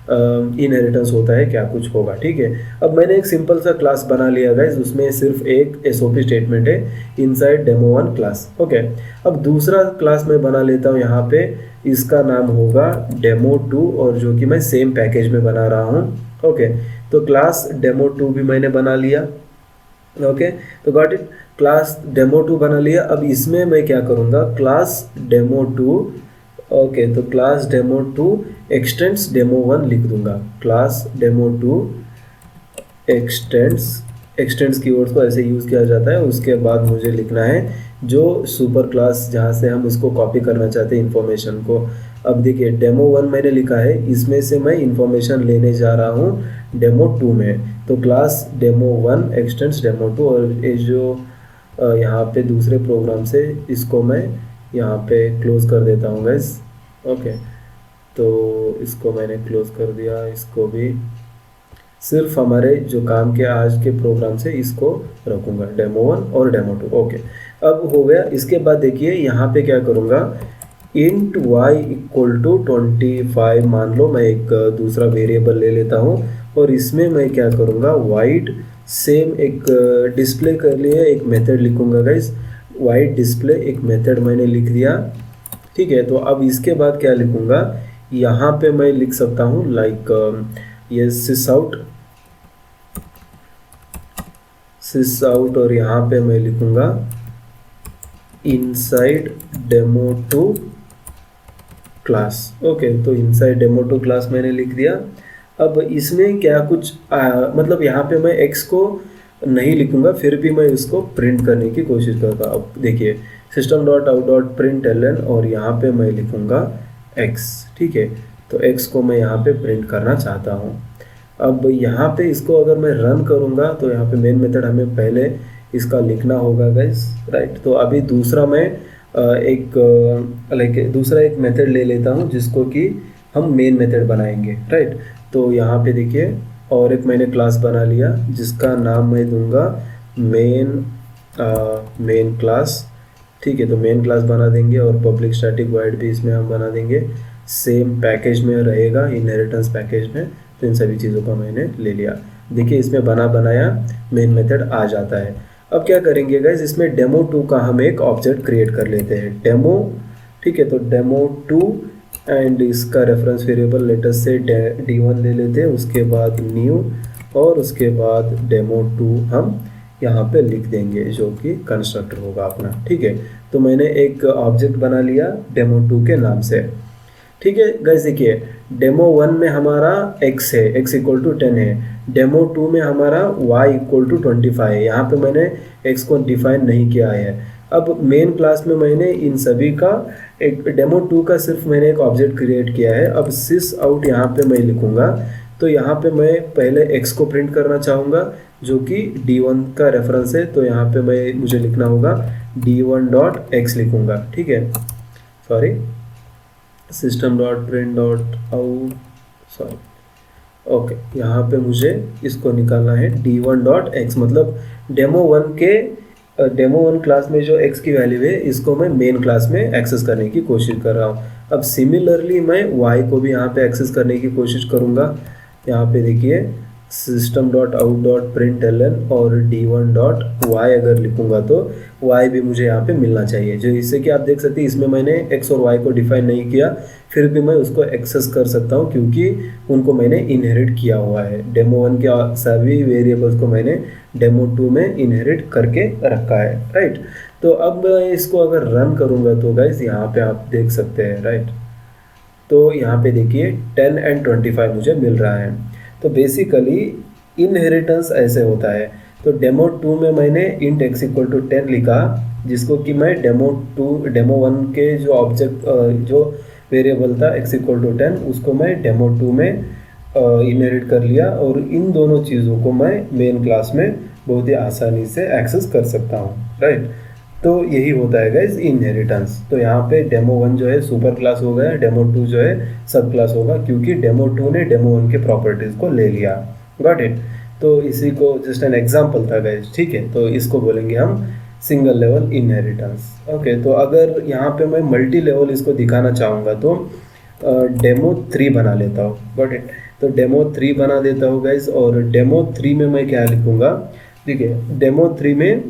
इनहेरिटेंस होता है, क्या कुछ होगा। ठीक है, अब मैंने एक सिंपल सा क्लास बना लिया गाइस, उसमें सिर्फ एक SOP स्टेटमेंट है, इनसाइड डेमो 1 क्लास। ओके, अब दूसरा क्लास मैं बना लेता हूँ यहाँ पे, इसका नाम होगा डेमो 2, और जो कि मैं सेम पैकेज में बना रहा हूँ। ओके, तो क्लास डेमो 2 भी मैंने बना लिया। ओके, तो गॉट इट, क्लास डेमो 2 बना लिया। अब इसमें मैं क्या करूँगा, क्लास डेमो 2, ओके, तो क्लास डेमो 2 एक्सटेंड्स डेमो 1 लिख दूंगा। क्लास डेमो 2 एक्सटेंड्स कीवर्ड्स को ऐसे यूज़ किया जाता है। उसके बाद मुझे लिखना है जो सुपर क्लास जहाँ से हम इसको कॉपी करना चाहते हैं इंफॉर्मेशन को। अब देखिए डेमो 1 मैंने लिखा है, इसमें से मैं इंफॉर्मेशन लेने जा रहा हूँ डेमो 2 में, तो क्लास डेमो 1 एक्सटेंड्स डेमो 2, और ये जो यहाँ पे दूसरे प्रोग्राम से इसको मैं यहाँ पे क्लोज कर देता हूँ गाइस। ओके, तो इसको मैंने क्लोज कर दिया, इसको भी सिर्फ हमारे जो काम के आज के प्रोग्राम से इसको रखूँगा, डेमो 1 और डेमो 2। ओके, अब हो गया। इसके बाद देखिए यहाँ पे क्या करूँगा, int y इक्वल टू 25 मान लो, मैं एक दूसरा वेरिएबल ले लेता हूँ, और इसमें मैं क्या करूँगा, void सेम एक डिस्प्ले कर लिए एक मेथड लिखूँगा गाइस, void डिस्प्ले एक मेथड मैंने लिख दिया। ठीक है, तो अब इसके बाद क्या लिखूँगा, यहाँ पे मैं लिख सकता हूँ लाइक ये sysout, और यहाँ पे मैं लिखूँगा इनसाइड डेमो 2 क्लास। ओके, तो इनसाइड डेमो 2 क्लास मैंने लिख दिया। अब इसमें क्या कुछ मतलब यहाँ पे मैं x को नहीं लिखूँगा, फिर भी मैं इसको प्रिंट करने की कोशिश करता हूँ। अब देखिए system.out.println, और यहाँ पे मैं लिखूँगा x। ठीक है, तो x को मैं यहाँ पे प्रिंट करना चाहता हूँ। अब यहाँ पे इसको अगर मैं रन करूँगा तो यहाँ पे मेन मेथड हमें पहले इसका लिखना होगा गाइस, राइट। तो अभी दूसरा मैं दूसरा एक मेथड ले लेता हूँ जिसको कि हम मेन मेथड बनाएंगे, राइट। तो यहाँ पे देखिए और एक मैंने क्लास बना लिया जिसका नाम मैं दूंगा मेन क्लास। ठीक है, तो मेन क्लास बना देंगे और पब्लिक स्टैटिक वॉइड भी इसमें हम बना देंगे, सेम पैकेज में रहेगा, इनहेरिटेंस पैकेज में। तो इन सभी चीज़ों का मैंने ले लिया। देखिए इसमें बनाया मेन मेथड आ जाता है। अब क्या करेंगे गाइस, इसमें डेमो 2 का हम एक ऑब्जेक्ट क्रिएट कर लेते हैं, डेमो। ठीक है, तो डेमो 2 एंड इसका रेफरेंस वेरिएबल लेटेस्ट से D1 ले लेते हैं, उसके बाद न्यू और उसके बाद डेमो 2 हम यहाँ पे लिख देंगे जो कि कंस्ट्रक्टर होगा अपना। ठीक है, तो मैंने एक ऑब्जेक्ट बना लिया डेमो 2 के नाम से। ठीक है गाइस, देखिए डेमो 1 में हमारा x है, x इक्वल टू 10 है, डेमो 2 में हमारा y इक्वल टू 25 है। यहाँ पे मैंने x को डिफाइन नहीं किया है। अब मेन क्लास में मैंने इन सभी का एक डेमो 2 का सिर्फ मैंने एक ऑब्जेक्ट क्रिएट किया है। अब सिस आउट यहाँ पे मैं लिखूँगा, तो यहाँ पे मैं पहले x को प्रिंट करना चाहूँगा जो कि D1 का रेफरेंस है, तो यहाँ पे मुझे लिखना होगा D1.x लिखूँगा। ठीक है, सॉरी system.print.out, सॉरी, ओके, यहाँ पे मुझे इसको निकालना है D1.x, मतलब डेमो 1 क्लास में जो x की वैल्यू है इसको मैं मेन क्लास में एक्सेस करने की कोशिश कर रहा हूँ। अब सिमिलरली मैं y को भी यहाँ पे एक्सेस करने की कोशिश करूँगा। यहाँ पे देखिए system.out.println और d1.y अगर लिखूंगा तो y भी मुझे यहाँ पे मिलना चाहिए, जो इससे कि आप देख सकते हैं इसमें मैंने x और y को डिफाइन नहीं किया, फिर भी मैं उसको एक्सेस कर सकता हूँ क्योंकि उनको मैंने इनहेरिट किया हुआ है। डेमो 1 के सभी वेरिएबल्स को मैंने डेमो 2 में इनहेरिट करके रखा है, राइट। तो अब मैं इसको अगर रन करूँगा तो गाइज यहाँ पे आप देख सकते हैं, राइट। तो यहाँ पे देखिए 10 एंड 25 मुझे मिल रहा है। तो बेसिकली इनहेरिटेंस ऐसे होता है। तो डेमो 2 में मैंने इंट x इक्वल टू 10 लिखा, जिसको कि मैं डेमो 1 के जो ऑब्जेक्ट जो वेरिएबल था x इक्वल टू 10 उसको मैं डेमो 2 में इनहेरिट कर लिया, और इन दोनों चीज़ों को मैं मेन क्लास में बहुत ही आसानी से एक्सेस कर सकता हूँ, राइट। तो यही होता है गाइज इनहेरिटेंस। तो यहाँ पे डेमो 1 जो है सुपर क्लास हो गया, डेमो 2 जो है सब क्लास होगा, क्योंकि डेमो 2 ने डेमो 1 के प्रॉपर्टीज को ले लिया। Got it. तो इसी को जस्ट एन एग्जांपल था गाइज, ठीक है। तो इसको बोलेंगे हम सिंगल लेवल इनहेरिटेंस। ओके, तो अगर यहाँ पे मैं मल्टी लेवल इसको दिखाना चाहूँगा तो डेमो 3 बना लेता हूँ। Got it. तो डेमो 3 बना देता हूँ गाइज, और डेमो 3 में मैं क्या लिखूँगा, ठीक है। डेमो 3 में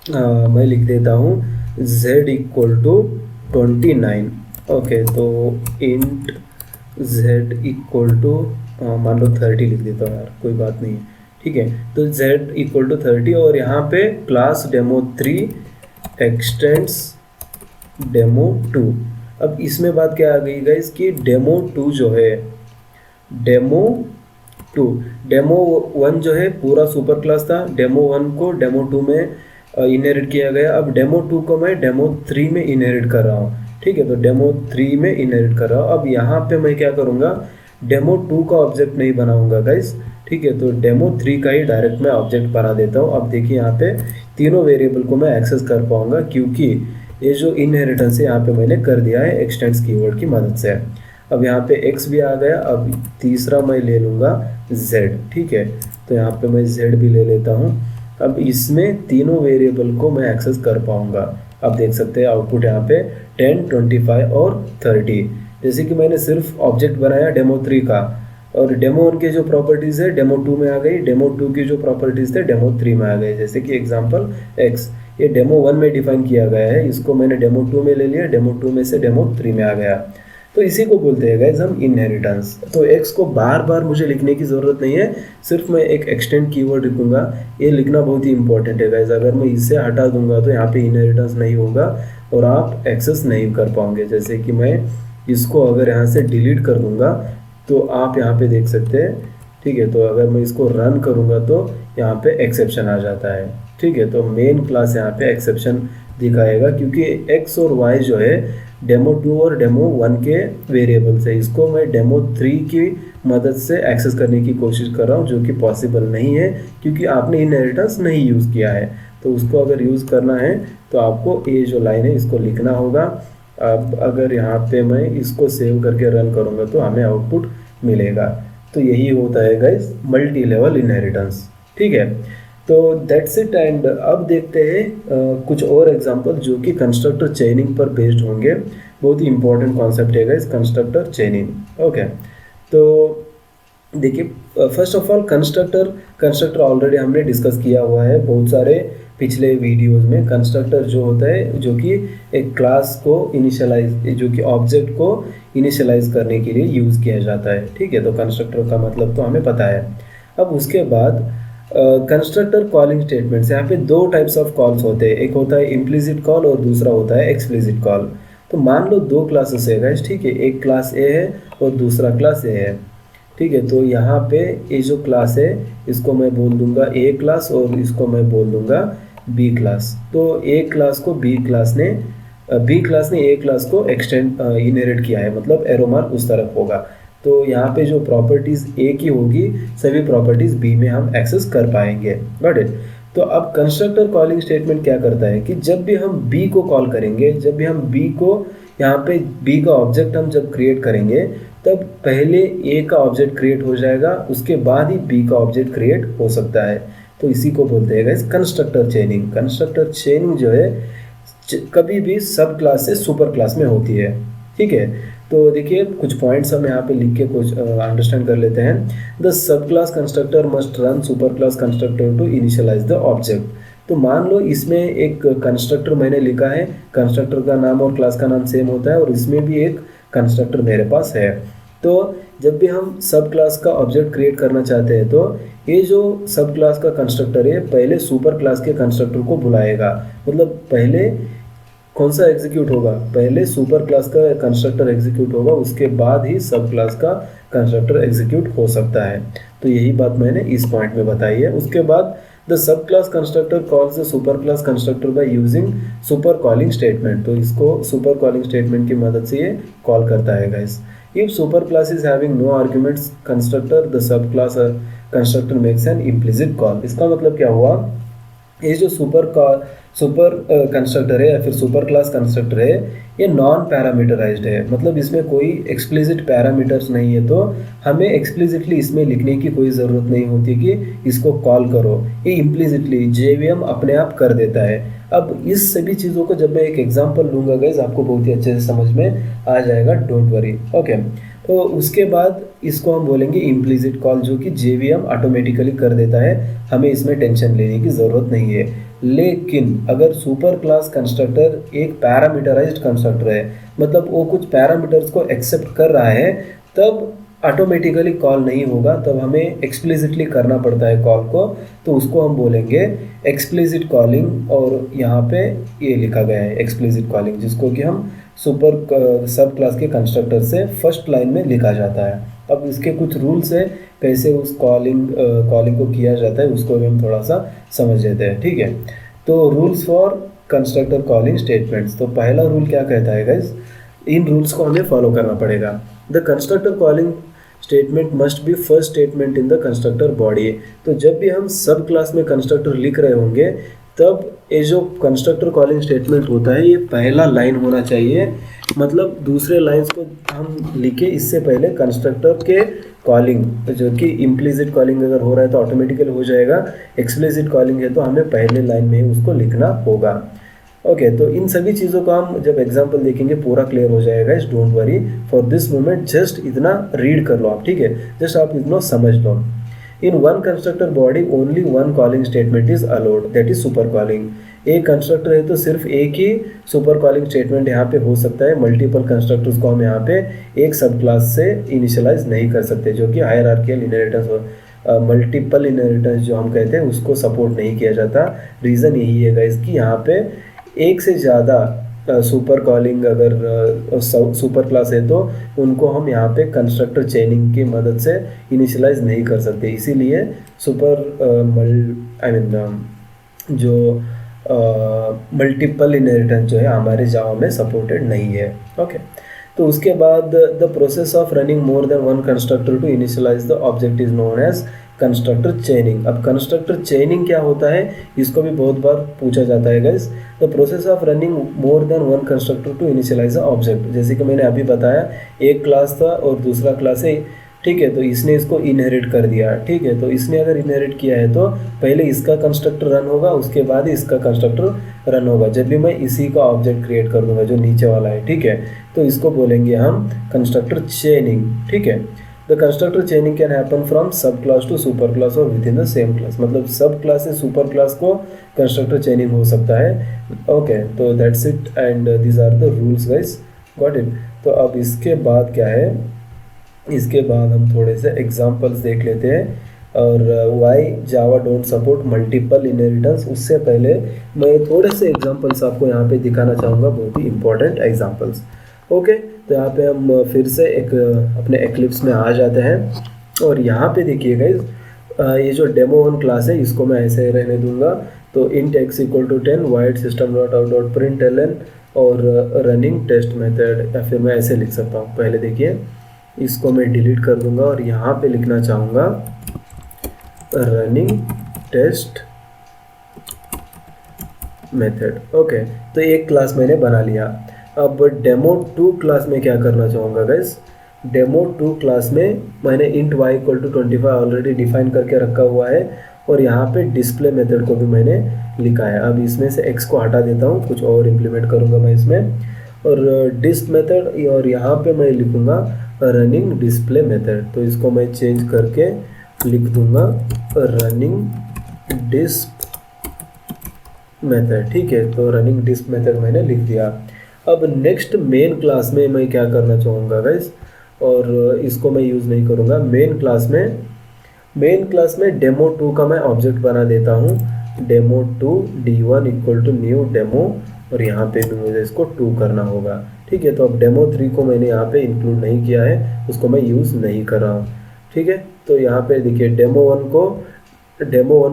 मैं लिख देता हूँ z इक्वल टू 29। ओके, तो इंट z इक्वल टू मान लो 30 लिख देता हूँ यार, कोई बात नहीं, ठीक है। तो z इक्वल टू 30, और यहाँ पे क्लास डेमो 3 एक्सटेंड्स डेमो 2। अब इसमें बात क्या आ गई गाइस कि डेमो 2 जो है डेमो 1 जो है पूरा सुपर क्लास था, डेमो 1 को डेमो 2 में इनहेरिट किया गया। अब डेमो 2 को मैं डेमो 3 में इनहेरिट कर रहा हूँ, ठीक है। तो डेमो 3 में इनहेरिट कर रहा हूँ। अब यहाँ पे मैं क्या करूँगा, डेमो 2 का ऑब्जेक्ट नहीं बनाऊंगा गाइस, ठीक है। तो डेमो 3 का ही डायरेक्ट मैं ऑब्जेक्ट बना देता हूँ। अब देखिए यहाँ पे तीनों वेरिएबल को मैं एक्सेस कर पाऊंगा, क्योंकि ये जो इनहेरिटेंस है यहाँ पे मैंने कर दिया है एक्सटेंड्स कीवर्ड की मदद से। अब यहाँ पे x भी आ गया। अब तीसरा मैं ले लूँगा z, ठीक है। तो यहाँ पे मैं z भी ले लेता हूँ। अब इसमें तीनों वेरिएबल को मैं एक्सेस कर पाऊंगा। अब देख सकते हैं आउटपुट यहाँ पे 10, 25 और 30। जैसे कि मैंने सिर्फ ऑब्जेक्ट बनाया डेमो 3 का, और डेमो 1 के जो प्रॉपर्टीज़ है डेमो 2 में आ गई, डेमो 2 की जो प्रॉपर्टीज़ थे डेमो 3 में आ गए। जैसे कि एग्जांपल x, ये डेमो 1 में डिफाइन किया गया है, इसको मैंने डेमो 2 में ले लिया, डेमो 2 में से डेमो 3 में आ गया। तो इसी को बोलते हैं गाइस हम इनहेरिटेंस। तो x को बार बार मुझे लिखने की ज़रूरत नहीं है, सिर्फ मैं एक एक्सटेंड कीवर्ड लिखूंगा। ये लिखना बहुत ही इंपॉर्टेंट है गाइस, अगर मैं इसे हटा दूंगा तो यहाँ पे इनहेरिटेंस नहीं होगा और आप एक्सेस नहीं कर पाओगे। जैसे कि मैं इसको अगर यहाँ से डिलीट कर दूंगा तो आप यहाँ पे देख सकते हैं, ठीक है। तो अगर मैं इसको रन करूँगा तो यहाँ पे एक्सेप्शन आ जाता है, ठीक है। तो मेन क्लास यहाँ पे एक्सेप्शन दिखाएगा, क्योंकि x और y जो है डेमो 2 और डेमो 1 के वेरिएबल्स है। इसको मैं डेमो 3 की मदद से एक्सेस करने की कोशिश कर रहा हूँ, जो कि पॉसिबल नहीं है क्योंकि आपने इनहेरिटेंस नहीं यूज़ किया है। तो उसको अगर यूज़ करना है तो आपको ये जो लाइन है इसको लिखना होगा। अब अगर यहाँ पे मैं इसको सेव करके रन करूँगा तो हमें आउटपुट मिलेगा। तो यही होता है गाइस मल्टी लेवल इनहेरिटेंस, ठीक है। तो दैट्स इट। एंड अब देखते हैं कुछ और एग्जांपल जो कि कंस्ट्रक्टर चेनिंग पर बेस्ड होंगे। बहुत ही इंपॉर्टेंट कॉन्सेप्ट है गाइस कंस्ट्रक्टर चेनिंग। ओके, तो देखिए first of all constructor already हमने डिस्कस किया हुआ है बहुत सारे पिछले वीडियोस में। कंस्ट्रक्टर जो होता है जो कि एक क्लास को इनिशियलाइज, जो कि ऑब्जेक्ट को इनिशियलाइज करने के लिए यूज़ किया जाता है, ठीक है। तो कंस्ट्रक्टर का मतलब तो हमें पता है। अब उसके बाद कंस्ट्रक्टर कॉलिंग स्टेटमेंट्स, यहाँ पे दो टाइप्स ऑफ कॉल्स होते हैं, एक होता है इम्प्लिसिट कॉल और दूसरा होता है एक्सप्लिसिट कॉल। तो मान लो दो क्लासेस है गाइस, ठीक है। एक क्लास ए है और दूसरा क्लास ए है, ठीक है। तो यहाँ पे ये जो क्लास है इसको मैं बोल दूंगा ए क्लास और इसको मैं बोल दूंगा बी क्लास। तो ए क्लास को बी क्लास ने ए क्लास को एक्सटेंड इनहेरिट किया है, मतलब एरो मार्क उस तरफ होगा। तो यहाँ पे जो प्रॉपर्टीज़ ए की होगी सभी प्रॉपर्टीज़ बी में हम एक्सेस कर पाएंगे। Got it. तो अब कंस्ट्रक्टर कॉलिंग स्टेटमेंट क्या करता है कि जब भी हम बी को कॉल करेंगे, जब भी हम बी को यहाँ पे बी का ऑब्जेक्ट हम जब क्रिएट करेंगे तब पहले ए का ऑब्जेक्ट क्रिएट हो जाएगा, उसके बाद ही बी का ऑब्जेक्ट क्रिएट हो सकता है। तो इसी को बोलते हैं गाइस कंस्ट्रक्टर चेनिंग। कंस्ट्रक्टर चेनिंग जो है कभी भी सब क्लास से सुपर क्लास में होती है, ठीक है। तो देखिए कुछ पॉइंट्स हम यहाँ पे लिख के कुछ अंडरस्टैंड कर लेते हैं। द सब class constructor must run super class constructor to initialize the object. तो मान लो इसमें एक कंस्ट्रक्टर मैंने लिखा है, कंस्ट्रक्टर का नाम और क्लास का नाम सेम होता है, और इसमें भी एक कंस्ट्रक्टर मेरे पास है। तो जब भी हम सब क्लास का ऑब्जेक्ट क्रिएट करना चाहते हैं, तो ये जो सब क्लास का कंस्ट्रक्टर है पहले सुपर क्लास के कंस्ट्रक्टर को बुलाएगा। मतलब पहले कौन सा एग्जीक्यूट होगा, पहले सुपर क्लास का कंस्ट्रक्टर एग्जीक्यूट होगा, उसके बाद ही सब क्लास का कंस्ट्रक्टर एग्जीक्यूट हो सकता है। तो यही बात मैंने इस पॉइंट में बताई है। उसके बाद the sub class constructor calls the super class constructor by using super calling statement. तो इसको सुपर कॉलिंग स्टेटमेंट की मदद से ये कॉल करता है guys. If super class is having no arguments constructor the सब class constructor makes an implicit call. इसका मतलब क्या हुआ, ये जो सुपर कंस्ट्रक्टर है या फिर सुपर क्लास कंस्ट्रक्टर है, ये नॉन पैरामीटराइज्ड है। मतलब इसमें कोई एक्सप्लिसिट पैरामीटर्स नहीं है, तो हमें एक्सप्लिसिटली इसमें लिखने की कोई ज़रूरत नहीं होती कि इसको कॉल करो। ये इम्प्लिसिटली जेवीएम अपने आप कर देता है। अब इस सभी चीज़ों को जब मैं एक एग्जांपल लूँगा गाइस, आपको बहुत ही अच्छे से समझ में आ जाएगा, डोंट वरी। ओके, तो उसके बाद इसको हम बोलेंगे इम्प्लिसिट कॉल, जो कि जेवीएम ऑटोमेटिकली कर देता है, हमें इसमें टेंशन लेने की ज़रूरत नहीं है। लेकिन अगर सुपर क्लास कंस्ट्रक्टर एक पैरामीटराइज्ड कंस्ट्रक्टर है, मतलब वो कुछ पैरामीटर्स को एक्सेप्ट कर रहा है, तब ऑटोमेटिकली कॉल नहीं होगा, तब हमें एक्सप्लिसिटली करना पड़ता है कॉल को। तो उसको हम बोलेंगे एक्सप्लिसिट कॉलिंग, और यहाँ पे ये लिखा गया है एक्सप्लिसिट कॉलिंग, जिसको कि हम सुपर सब क्लास के कंस्ट्रक्टर से फर्स्ट लाइन में लिखा जाता है। अब इसके कुछ रूल्स है, कैसे उस कॉलिंग को किया जाता है, उसको भी हम थोड़ा सा समझ लेते हैं, ठीक है। तो rules for constructor calling statements. तो पहला रूल क्या कहता है गाइस, इन रूल्स को हमें फॉलो करना पड़ेगा। The constructor calling statement must be first statement in the constructor body. तो जब भी हम सब क्लास में कंस्ट्रक्टर लिख रहे होंगे, तब ये जो कंस्ट्रक्टर कॉलिंग स्टेटमेंट होता है, ये पहला लाइन होना चाहिए। मतलब दूसरे लाइंस को हम लिखे इससे पहले कंस्ट्रक्टर के कॉलिंग, जो कि इम्प्लिसिट कॉलिंग अगर हो रहा है तो ऑटोमेटिकली हो जाएगा, एक्सप्लिसिट कॉलिंग है तो हमें पहले लाइन में ही उसको लिखना होगा। ओके, तो इन सभी चीज़ों का हम जब एग्जांपल देखेंगे पूरा क्लियर हो जाएगा। Don't worry for this moment, just इतना रीड कर लो आप, ठीक है, जस्ट आप इतना समझ लो। In one constructor body only one calling statement is allowed, that is super calling. एक कंस्ट्रक्टर है तो सिर्फ एक ही सुपर कॉलिंग स्टेटमेंट यहाँ पे हो सकता है। मल्टीपल कंस्ट्रक्टर्स को हम यहाँ पे एक सब क्लास से इनिशियलाइज नहीं कर सकते, जो कि हायरार्किकल इनहेरिटेंस और मल्टीपल इनहेरिटेंस जो हम कहते हैं उसको सपोर्ट नहीं किया जाता। रीज़न यही है गाइस कि यहाँ पे एक से ज़्यादा सुपर कॉलिंग अगर सुपर क्लास है तो उनको हम यहाँ पे कंस्ट्रक्टर चेनिंग की मदद से इनिशियलाइज नहीं कर सकते। इसीलिए सुपर जो मल्टीपल इनहेरिटेंस जो है हमारे जावा में सपोर्टेड नहीं है। ओके, तो उसके बाद the process of running more than one constructor to initialize the object is known as constructor chaining. अब कंस्ट्रक्टर चेनिंग क्या होता है, इसको भी बहुत बार पूछा जाता है guys. The process of running more than one constructor to initialize the object, जैसे कि मैंने अभी बताया, एक क्लास था और दूसरा क्लास है, ठीक है, तो इसने इसको इनहेरिट कर दिया, ठीक है। तो इसने अगर इनहेरिट किया है तो पहले इसका कंस्ट्रक्टर रन होगा, उसके बाद ही इसका कंस्ट्रक्टर रन होगा, जब भी मैं इसी का ऑब्जेक्ट क्रिएट कर दूंगा जो नीचे वाला है, ठीक है। तो इसको बोलेंगे हम कंस्ट्रक्टर चेनिंग, ठीक है। The constructor chaining can happen from sub class to super class और within the same class. मतलब सब क्लास से सुपर क्लास को कंस्ट्रक्टर चेनिंग हो सकता है। ओके, तो that's it and these are the rules guys, got it. तो अब इसके बाद क्या है, इसके बाद हम थोड़े से एग्जांपल्स देख लेते हैं, और why Java don't support multiple inheritance. उससे पहले मैं थोड़े से एग्जांपल्स आपको यहाँ पे दिखाना चाहूँगा, बहुत ही इंपॉर्टेंट एग्जांपल्स। ओके, तो यहाँ पे हम फिर से एक अपने एक्लिप्स में आ जाते हैं, और यहाँ पे देखिए गाइस, ये जो डेमो 1 क्लास है इसको मैं ऐसे रहने दूंगा। तो int x equal to 10 void system.out.println और रनिंग टेस्ट मेथड, या फिर मैं ऐसे लिख सकता हूँ। पहले देखिए, इसको मैं डिलीट कर दूंगा और यहाँ पे लिखना चाहूँगा रनिंग टेस्ट मेथड। ओके, तो एक क्लास मैंने बना लिया। अब डेमो 2 क्लास में क्या करना चाहूँगा गाइस, डेमो 2 क्लास में मैंने int y equal to 25 already define करके रखा हुआ है, और यहाँ पे डिस्प्ले मेथड को भी मैंने लिखा है। अब इसमें से x को हटा देता हूँ, कुछ और इम्प्लीमेंट करूँगा मैं इसमें। और डिस्प मेथड, और यहाँ पे मैं लिखूँगा रनिंग डिस्प्ले मेथड। तो इसको मैं चेंज करके लिख दूँगा रनिंग डिस्प मेथड। ठीक है, तो रनिंग डिस्प मेथड मैंने लिख दिया। अब नेक्स्ट मेन क्लास में मैं क्या करना चाहूँगा गाइस, और इसको मैं यूज़ नहीं करूँगा मेन क्लास में डेमो 2 का मैं ऑब्जेक्ट बना देता हूँ। Demo 2 D1 equal to new demo, और यहाँ पे भी मुझे इसको 2 करना होगा। ठीक है, तो अब डेमो 3 को मैंने यहाँ पे इंक्लूड नहीं किया है, उसको मैं यूज़ नहीं कर रहा हूँ। ठीक है, तो यहाँ पे देखिए डेमो 1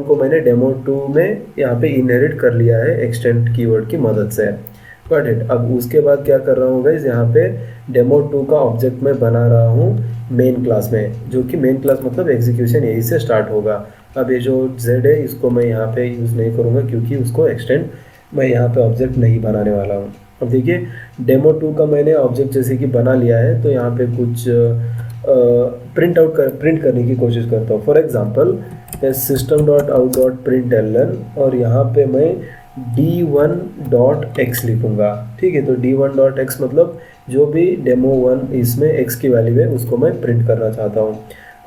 को मैंने डेमो 2 में यहाँ पे इनहेरिट कर लिया है एक्सटेंड कीवर्ड की मदद से। Got it. अब उसके बाद क्या कर रहा हूँ गाइस, यहाँ पे डेमो 2 का ऑब्जेक्ट मैं बना रहा हूँ मेन क्लास में, जो कि मेन क्लास मतलब एग्जीक्यूशन यही से स्टार्ट होगा। अब ये जो z है इसको मैं यहाँ पे यूज़ नहीं करूँगा, क्योंकि उसको एक्सटेंड मैं यहाँ पे ऑब्जेक्ट नहीं बनाने वाला हूँ। अब देखिए डेमो 2 का मैंने ऑब्जेक्ट जैसे कि बना लिया है, तो यहाँ पे कुछ प्रिंट करने की कोशिश करता हूँ। फॉर एग्जाम्पल system.out.println, और यहाँ पे मैं d1.x लिखूँगा। ठीक है, तो d1.x मतलब जो भी डेमो 1 इसमें x की वैल्यू है उसको मैं प्रिंट करना चाहता हूँ।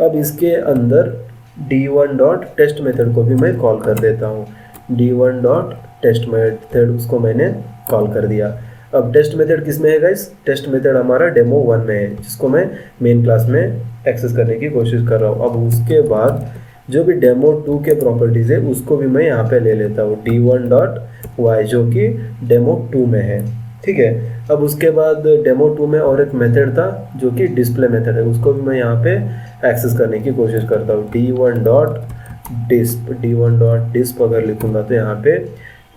अब इसके अंदर d1.test मेथड को भी मैं कॉल कर देता हूँ। d1.test मेथड उसको मैंने कॉल कर दिया। अब टेस्ट मेथड किस में है गाइस, टेस्ट मेथड हमारा डेमो 1 में है, जिसको मैं मेन क्लास में एक्सेस करने की कोशिश कर रहा हूँ। अब उसके बाद जो भी डेमो 2 के प्रॉपर्टीज़ है उसको भी मैं यहाँ पे ले लेता हूँ, d1.y जो कि डेमो 2 में है। ठीक है, अब उसके बाद डेमो 2 में और एक मेथड था जो कि डिस्प्ले मेथड है, उसको भी मैं यहाँ पे एक्सेस करने की कोशिश करता हूँ। d1.disp अगर लिखूँगा तो यहाँ पे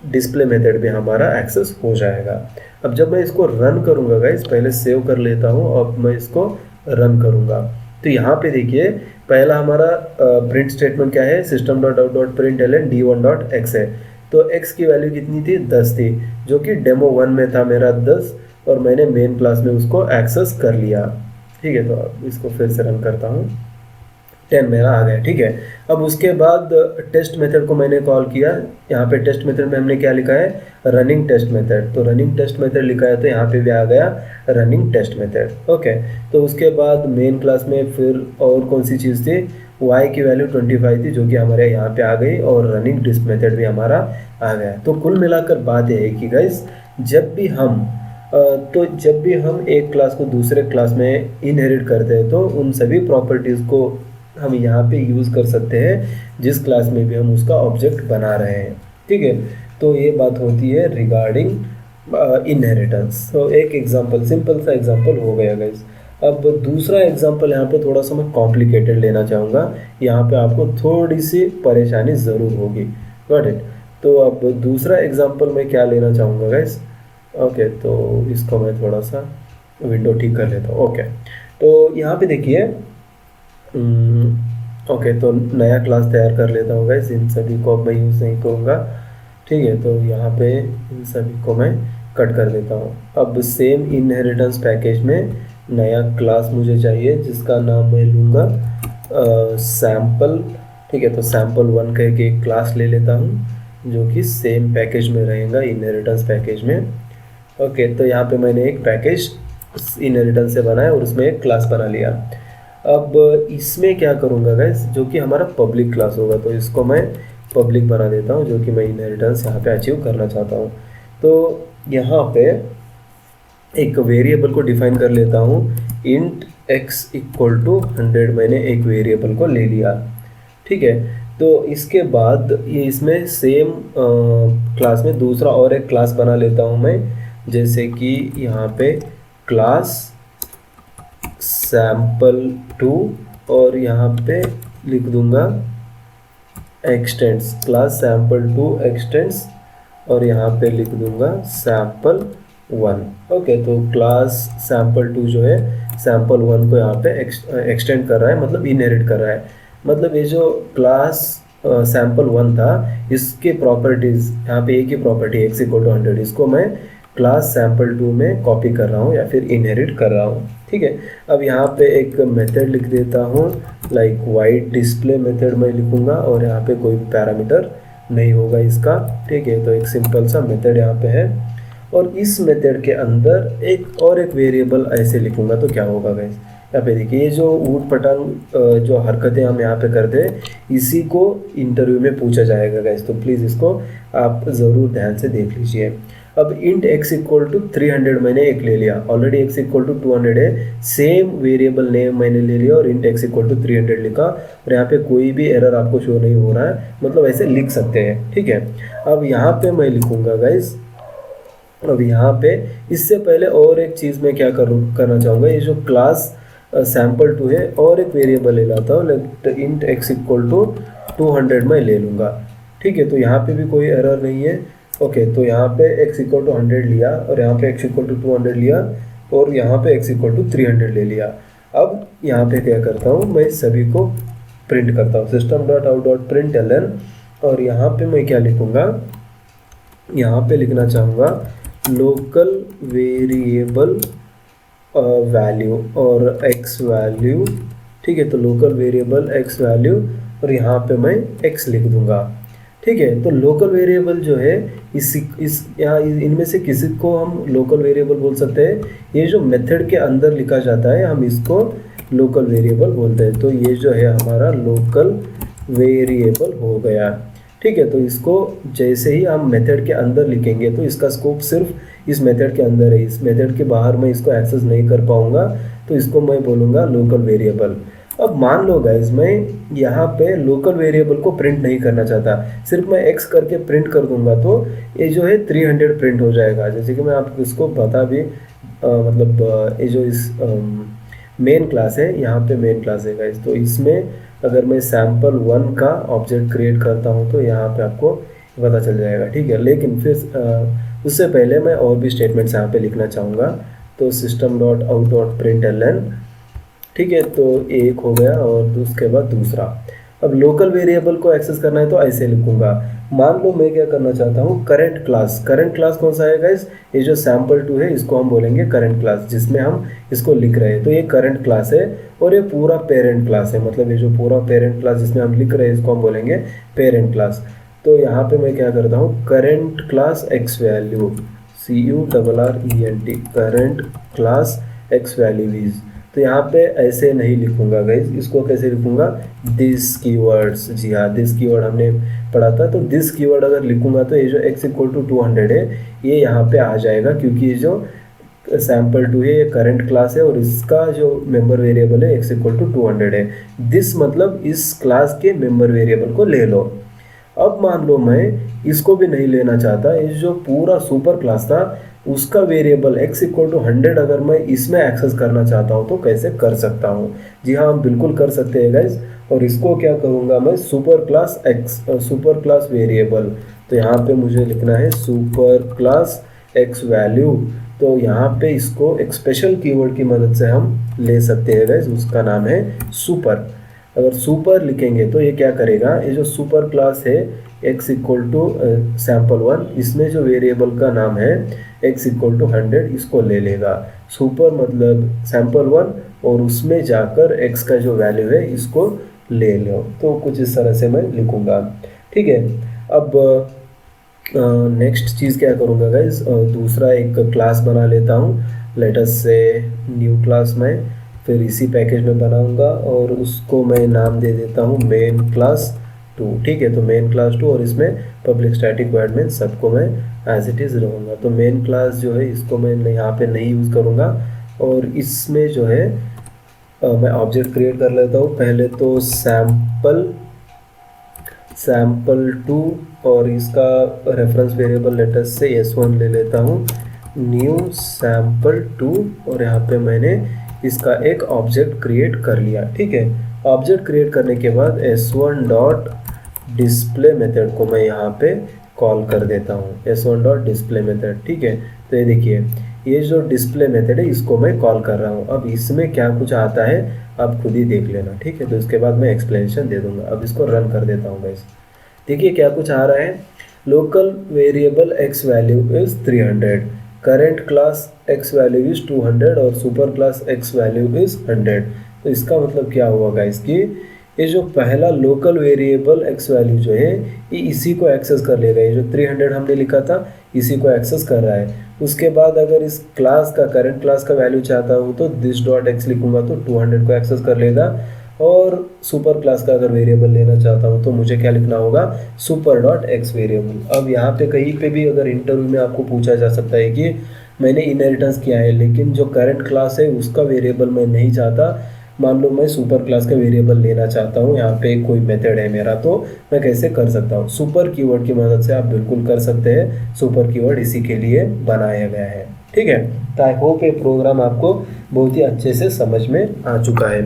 डिस्प्ले मेथड भी हमारा एक्सेस हो जाएगा। अब जब मैं इसको रन करूँगा गाइस, पहले सेव कर लेता हूँ, अब मैं इसको रन करूँगा। तो यहाँ पे देखिए पहला हमारा प्रिंट स्टेटमेंट क्या है, system.out.println d1.x है। तो x की वैल्यू कितनी थी, 10 थी, जो कि डेमो 1 में था मेरा 10, और मैंने मेन क्लास में उसको एक्सेस कर लिया। ठीक है, तो अब इसको फिर से रन करता हूँ, 10 मेरा आ गया। ठीक है, अब उसके बाद टेस्ट मेथड को मैंने कॉल किया। यहाँ पे टेस्ट मेथड में हमने क्या लिखा है, रनिंग टेस्ट मेथड। तो रनिंग टेस्ट मेथड लिखा है, तो यहाँ पे भी आ गया रनिंग टेस्ट मेथड। ओके, तो उसके बाद मेन क्लास में फिर और कौन सी चीज़ थी, y की वैल्यू 25 थी, जो कि हमारे यहाँ पे आ गई, और रनिंग डिस्प मेथड भी हमारा आ गया। तो कुल मिलाकर बात यह है कि गाइस जब भी हम एक क्लास को दूसरे क्लास में इनहेरिट करते हैं, तो उन सभी प्रॉपर्टीज़ को हम यहाँ पे यूज़ कर सकते हैं जिस क्लास में भी हम उसका ऑब्जेक्ट बना रहे हैं। ठीक है, तो ये बात होती है रिगार्डिंग इनहेरिटेंस। तो एक एग्जांपल, सिंपल सा एग्जांपल हो गया गाइस। अब दूसरा एग्जांपल यहाँ पे थोड़ा सा मैं कॉम्प्लिकेटेड लेना चाहूँगा, यहाँ पे आपको थोड़ी सी परेशानी ज़रूर होगी। Got it. तो अब दूसरा एग्जांपल मैं क्या लेना चाहूँगा गाइस। ओके, तो इसको मैं थोड़ा सा विंडो ठीक कर लेता हूँ। ओके, तो यहाँ पे देखिए ओके, तो नया क्लास तैयार कर लेता हूँ गाइस। इन सभी को अब मैं यूज़ नहीं करूँगा। ठीक है, तो यहाँ पे इन सभी को मैं कट कर देता हूँ। अब सेम इनहेरिटेंस पैकेज में नया क्लास मुझे चाहिए, जिसका नाम मैं लूँगा सैम्पल। ठीक है, तो सैम्पल 1 कह के एक क्लास ले लेता हूँ, जो कि सेम पैकेज में रहेगा, इनहेरिटेंस पैकेज में। ओके, तो यहाँ पे मैंने एक पैकेज इनहेरिटेंस से बनाया और उसमें एक क्लास बना लिया। अब इसमें क्या करूँगा गाइस, जो कि हमारा पब्लिक क्लास होगा, तो इसको मैं पब्लिक बना देता हूँ, जो कि मैं इनहेरिटेंस यहाँ पे अचीव करना चाहता हूँ। तो यहाँ पे एक वेरिएबल को डिफाइन कर लेता हूँ, इंट x इक्वल टू 100 मैंने एक वेरिएबल को ले लिया। ठीक है, तो इसके बाद ये इसमें सेम क्लास में दूसरा और एक क्लास बना लेता हूँ मैं, जैसे कि यहाँ पे क्लास sample2, और यहाँ पे लिख दूंगा एक्सटेंड्स, क्लास sample2 एक्सटेंड्स, और यहाँ पे लिख दूंगा sample1। ओके, तो क्लास sample2 जो है sample1 को यहाँ पे एक्सटेंड कर रहा है, मतलब इनहेरिट कर रहा है। मतलब ये जो क्लास sample1 था, इसके प्रॉपर्टीज़ यहाँ पे एक ही प्रॉपर्टी x इक्वल टू 100, इसको मैं क्लास sample2 में कॉपी कर रहा हूँ या फिर इनहेरिट कर रहा हूँ। ठीक है, अब यहाँ पे एक मेथड लिख देता हूँ, लाइक वाइट डिस्प्ले मेथड मैं लिखूँगा, और यहाँ पे कोई भी पैरामीटर नहीं होगा इसका। ठीक है, तो एक सिंपल सा मेथड यहाँ पे है। और इस मेथड के अंदर एक वेरिएबल ऐसे लिखूंगा तो क्या होगा गाइस, यहाँ पे देखिए ये जो ऊट पटांग जो हरकतें हम यहाँ पे करते हैं इसी को इंटरव्यू में पूछा जाएगा गाइस, तो प्लीज़ इसको आप ज़रूर ध्यान से देख लीजिए। अब इंट x इक्वल टू 300 मैंने एक ले लिया, ऑलरेडी x इक्वल टू 200 है, सेम वेरिएबल नेम मैंने ले लिया और इंट x इक्वल टू 300 लिखा, और यहाँ पे कोई भी एरर आपको शो नहीं हो रहा है, मतलब ऐसे लिख सकते हैं, ठीक है। अब यहाँ पे मैं लिखूंगा गाइस, अब यहाँ पे इससे पहले और एक चीज़ मैं क्या करना चाहूँगा, ये जो क्लास sample2 है और एक वेरिएबल ले लाता हूँ, इंट x इक्वल टू 200 मैं ले लूँगा, ठीक है। तो यहाँ पे भी कोई एरर नहीं है, ओके। तो यहाँ पे x इक्वल टू 100 लिया और यहाँ पे x इक्वल टू 200 लिया और यहाँ पे x इक्वल टू 300 ले लिया। अब यहाँ पे क्या करता हूँ, मैं सभी को प्रिंट करता हूँ system.out.println, और यहाँ पे मैं क्या लिखूँगा, यहाँ पे लिखना चाहूँगा लोकल वेरिएबल वैल्यू और x वैल्यू, ठीक है। तो लोकल वेरिएबल x वैल्यू और यहाँ पे मैं x लिख दूँगा, ठीक है। तो लोकल वेरिएबल जो है इस यहाँ इनमें से किसी को हम लोकल वेरिएबल बोल सकते हैं, ये जो मेथड के अंदर लिखा जाता है हम इसको लोकल वेरिएबल बोलते हैं। तो ये जो है हमारा लोकल वेरिएबल हो गया, ठीक है। तो इसको जैसे ही हम मेथड के अंदर लिखेंगे तो इसका स्कोप सिर्फ इस मेथड के अंदर है, इस मेथड के बाहर मैं इसको एक्सेस नहीं कर पाऊंगा, तो इसको मैं बोलूँगा लोकल वेरिएबल। अब मान लो गाइज मैं यहाँ पे लोकल वेरिएबल को प्रिंट नहीं करना चाहता, सिर्फ मैं x करके प्रिंट कर दूंगा तो ये जो है 300 प्रिंट हो जाएगा। जैसे कि मैं आपको इसको बता भी मतलब ये जो इस मेन क्लास है, यहाँ पे मेन क्लास है गाइज, तो इसमें अगर मैं sample1 का ऑब्जेक्ट क्रिएट करता हूँ तो यहाँ पे आपको पता चल जाएगा, ठीक है। लेकिन फिर उससे पहले मैं और भी स्टेटमेंट्स यहाँ पे लिखना चाहूँगा, तो system.out.println, ठीक है। तो एक हो गया और उसके बाद दूसरा। अब लोकल वेरिएबल को एक्सेस करना है तो ऐसे लिखूंगा, मान लो मैं क्या करना चाहता हूँ, करंट क्लास कौन सा है गाइज, ये जो sample2 है इसको हम बोलेंगे करंट क्लास, जिसमें हम इसको लिख रहे हैं। तो ये करंट क्लास है और ये पूरा पेरेंट क्लास है, मतलब ये जो पूरा पेरेंट क्लास जिसमें हम लिख रहे हैं इसको हम बोलेंगे पेरेंट क्लास। तो यहाँ पे मैं क्या करता हूँ, current class x value CURRENT current class x value is, तो यहाँ पे ऐसे नहीं लिखूंगा गाइज, इसको कैसे लिखूंगा, दिस कीवर्ड्स, जी हाँ दिस कीवर्ड हमने पढ़ा था, तो दिस कीवर्ड अगर लिखूंगा तो ये जो x इक्वल टू 200 है ये यहाँ पे आ जाएगा, क्योंकि ये जो sample2 है ये करंट क्लास है और इसका जो मेंबर वेरिएबल है x इक्वल टू 200 है। दिस मतलब इस क्लास के मेंबर वेरिएबल को ले लो। अब मान लो मैं इसको भी नहीं लेना चाहता, ये जो पूरा सुपर क्लास था उसका वेरिएबल x इक्वल टू 100 अगर मैं इसमें एक्सेस करना चाहता हूँ तो कैसे कर सकता हूँ, जी हाँ हम बिल्कुल कर सकते हैं गाइज। और इसको क्या करूँगा मैं, सुपर क्लास वेरिएबल, तो यहाँ पे मुझे लिखना है सुपर क्लास x वैल्यू, तो यहाँ पे इसको एक स्पेशल कीवर्ड की मदद से हम ले सकते हैं गाइज, उसका नाम है सुपर। अगर सुपर लिखेंगे तो ये क्या करेगा, ये जो सुपर क्लास है x इक्वल टू sample1, इसमें जो वेरिएबल का नाम है x इक्वल टू 100 इसको ले लेगा, सुपर मतलब sample1 और उसमें जाकर x का जो वैल्यू है इसको ले लो। तो कुछ इस तरह से मैं लिखूंगा, ठीक है। अब नेक्स्ट चीज़ क्या करूँगा गाइज, दूसरा एक क्लास बना लेता हूँ, लेट अस से न्यू क्लास में, फिर इसी पैकेज में बनाऊंगा और उसको मैं नाम दे देता हूँ मेन क्लास 2, ठीक है। तो मेन क्लास 2 और इसमें पब्लिक स्टैटिक वॉइड मेन सबको मैं एज इट इज़ रहूँगा। तो मेन क्लास जो है इसको मैं यहाँ पे नहीं यूज़ करूँगा और इसमें जो है मैं ऑब्जेक्ट क्रिएट कर लेता हूँ। पहले तो sample2 और इसका रेफरेंस वेरिएबल लेटेस्ट से s1 ले लेता हूँ, न्यू sample2 और यहाँ पे मैंने इसका एक ऑब्जेक्ट क्रिएट कर लिया, ठीक है। ऑब्जेक्ट क्रिएट करने के बाद s1 डॉट डिस्प्ले मेथड को मैं यहाँ पे कॉल कर देता हूँ, s1 डॉट डिस्प्ले मेथड, ठीक है। तो ये देखिए ये जो डिस्प्ले मेथड है इसको मैं कॉल कर रहा हूँ। अब इसमें क्या कुछ आता है आप खुद ही देख लेना, ठीक है। तो इसके बाद मैं एक्सप्लेनेशन दे दूंगा। अब इसको रन कर देता हूँ गाइस, देखिए क्या कुछ आ रहा है, local variable x value is 300, current class x value is 200 और super class x value is 100। तो इसका मतलब क्या हुआ गाइस कि ये जो पहला लोकल वेरिएबल x वैल्यू जो है ये इसी को एक्सेस कर लेगा, ये जो 300 हमने लिखा था इसी को एक्सेस कर रहा है। उसके बाद अगर इस क्लास का करंट क्लास का वैल्यू चाहता हूँ तो दिस डॉट एक्स लिखूंगा तो 200 को एक्सेस कर लेगा। और सुपर क्लास का अगर वेरिएबल लेना चाहता हूँ तो मुझे क्या लिखना होगा, सुपर डॉट एक्स वेरिएबल। अब यहाँ पे कहीं पे भी अगर इंटरव्यू में आपको पूछा जा सकता है कि मैंने इनहेरिटेंस किया है लेकिन जो करंट क्लास है उसका वेरिएबल मैं नहीं चाहता, मान लो मैं सुपर क्लास का वेरिएबल लेना चाहता हूँ, यहाँ पे कोई मेथड है मेरा, तो मैं कैसे कर सकता हूँ, सुपर कीवर्ड की मदद से आप बिल्कुल कर सकते हैं। सुपर कीवर्ड इसी के लिए बनाया गया है, ठीक है। तो आई होप ये प्रोग्राम आपको बहुत ही अच्छे से समझ में आ चुका है।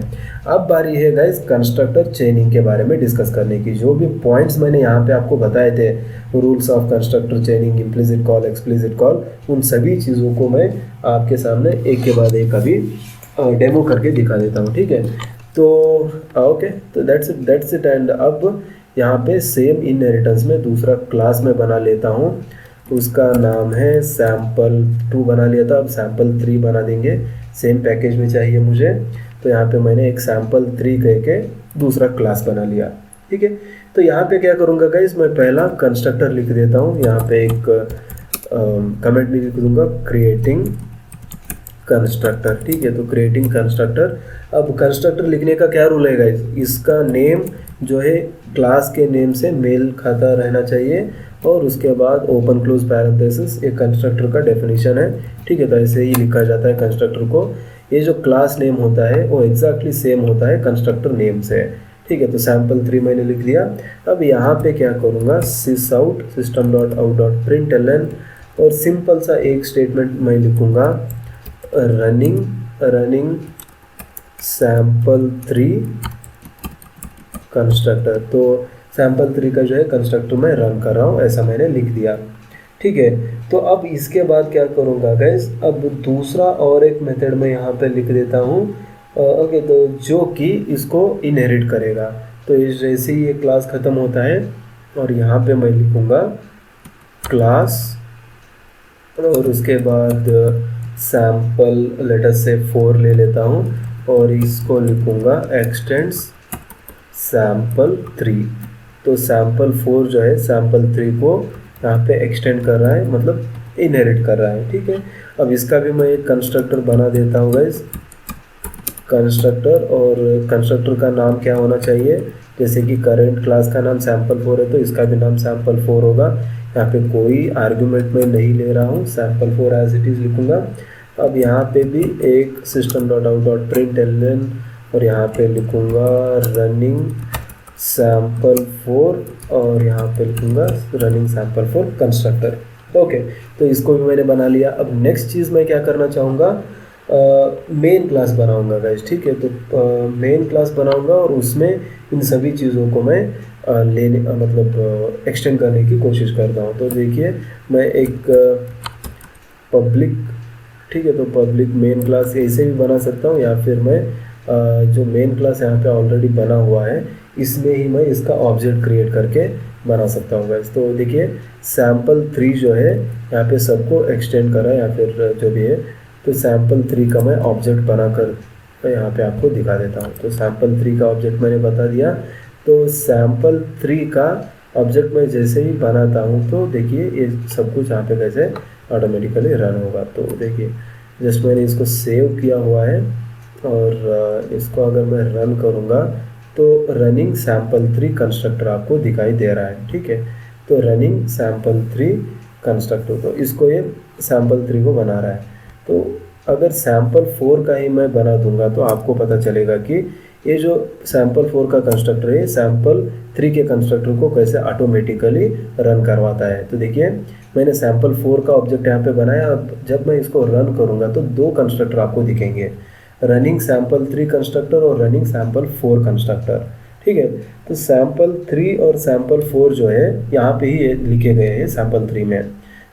अब बारी है गाइस कंस्ट्रक्टर चेनिंग के बारे में डिस्कस करने की। जो भी पॉइंट्स मैंने यहाँ पे आपको बताए थे, rules of constructor चेनिंग, implicit call, explicit call, उन सभी चीज़ों को मैं आपके सामने एक के बाद एक अभी डेमो करके दिखा देता हूँ, ठीक है। तो ओके, तो दैट्स इट। एंड अब यहाँ पे सेम इनहेरिटेंस में दूसरा क्लास में बना लेता हूँ, उसका नाम है sample2 बना लिया था, अब sample3 बना देंगे। सेम पैकेज में चाहिए मुझे, तो यहाँ पे मैंने एक sample3 कह के दूसरा क्लास बना लिया, ठीक है। तो यहाँ पे क्या करूँगा गाइस, मैं पहला कंस्ट्रक्टर लिख देता हूँ। यहाँ पे एक कमेंट भी लिख दूंगा, क्रिएटिंग कंस्ट्रक्टर, ठीक है। तो क्रिएटिंग कंस्ट्रक्टर। अब कंस्ट्रक्टर लिखने का क्या रूल है गाइस, इसका नेम जो है क्लास के नेम से मेल खाता रहना चाहिए, और उसके बाद ओपन क्लोज पैरेंथेसिस एक कंस्ट्रक्टर का डेफिनेशन है, ठीक है। तो ऐसे ही लिखा जाता है कंस्ट्रक्टर को। ये जो क्लास नेम होता है वो एग्जैक्टली सेम होता है कंस्ट्रक्टर नेम से, ठीक है। तो sample3 मैंने लिख दिया। अब यहाँ पे क्या करूँगा, sysout system.out.println, और सिंपल सा एक स्टेटमेंट मैं लिखूँगा, रनिंग sample3 कंस्ट्रक्टर। तो sample3 का जो है कंस्ट्रक्टर मैं रन कर रहा हूँ, ऐसा मैंने लिख दिया, ठीक है। तो अब इसके बाद क्या करूँगा गाइस, अब दूसरा और एक मेथड मैं यहाँ पे लिख देता हूँ, ओके, तो जो कि इसको इनहेरिट करेगा। तो जैसे ही ये क्लास ख़त्म होता है, और यहाँ पे मैं लिखूँगा क्लास, और उसके बाद सैम्पल लेटर से 4 ले लेता हूँ, और इसको लिखूँगा एक्सटेंड्स sample3। तो sample4 जो है sample3 को यहाँ पे एक्सटेंड कर रहा है, मतलब इनहेरिट कर रहा है, ठीक है। अब इसका भी मैं एक कंस्ट्रक्टर बना देता हूँ गाइस, कंस्ट्रक्टर, और कंस्ट्रक्टर का नाम क्या होना चाहिए, जैसे कि करेंट क्लास का नाम sample4 है तो इसका भी नाम sample4 होगा। यहाँ पे कोई आर्गुमेंट में नहीं ले रहा हूँ, sample4 एज इट इज़ लिखूँगा। अब यहाँ पे भी एक system.out.println, और यहाँ पे लिखूँगा रनिंग sample4, और यहाँ पे लिखूँगा रनिंग sample4 कंस्ट्रक्टर, ओके। तो इसको भी मैंने बना लिया। अब नेक्स्ट चीज़ मैं क्या करना चाहूँगा, मेन क्लास बनाऊँगा गाइस, ठीक है। तो मेन क्लास बनाऊँगा, और उसमें इन सभी चीज़ों को मैं मतलब एक्सटेंड करने की कोशिश करता हूँ। तो देखिए, मैं एक पब्लिक, ठीक है, तो पब्लिक मेन क्लास ऐसे भी बना सकता हूँ, या फिर मैं जो मेन क्लास यहाँ पे ऑलरेडी बना हुआ है इसमें ही मैं इसका ऑब्जेक्ट क्रिएट करके बना सकता हूँ गाइस। तो देखिए sample3 जो है यहाँ पे सबको एक्सटेंड करा, या फिर जो भी है, तो sample3 का मैं ऑब्जेक्ट बनाकर यहाँ पे आपको दिखा देता हूँ। तो sample3 का ऑब्जेक्ट मैंने बता दिया। तो sample3 का ऑब्जेक्ट मैं जैसे ही बनाता हूँ तो देखिए ये सब कुछ यहाँ पे कैसे ऑटोमेटिकली रन होगा। तो देखिए जस्ट मैंने इसको सेव किया हुआ है, और इसको अगर मैं रन करूँगा तो रनिंग sample3 कंस्ट्रक्टर आपको दिखाई दे रहा है, ठीक है। तो रनिंग sample3 कंस्ट्रक्टर, तो इसको ये sample3 को बना रहा है। तो अगर sample4 का ही मैं बना दूंगा तो आपको पता चलेगा कि ये जो sample4 का कंस्ट्रक्टर है sample3 के कंस्ट्रक्टर को कैसे ऑटोमेटिकली रन करवाता है। तो देखिए मैंने sample4 का ऑब्जेक्ट यहाँ पे बनाया। अब जब मैं इसको रन करूँगा तो दो कंस्ट्रक्टर आपको दिखेंगे, रनिंग sample3 कंस्ट्रक्टर और रनिंग sample4 कंस्ट्रक्टर, ठीक है। तो sample3 और sample4 जो है यहाँ पे ही लिखे गए हैं sample3 में।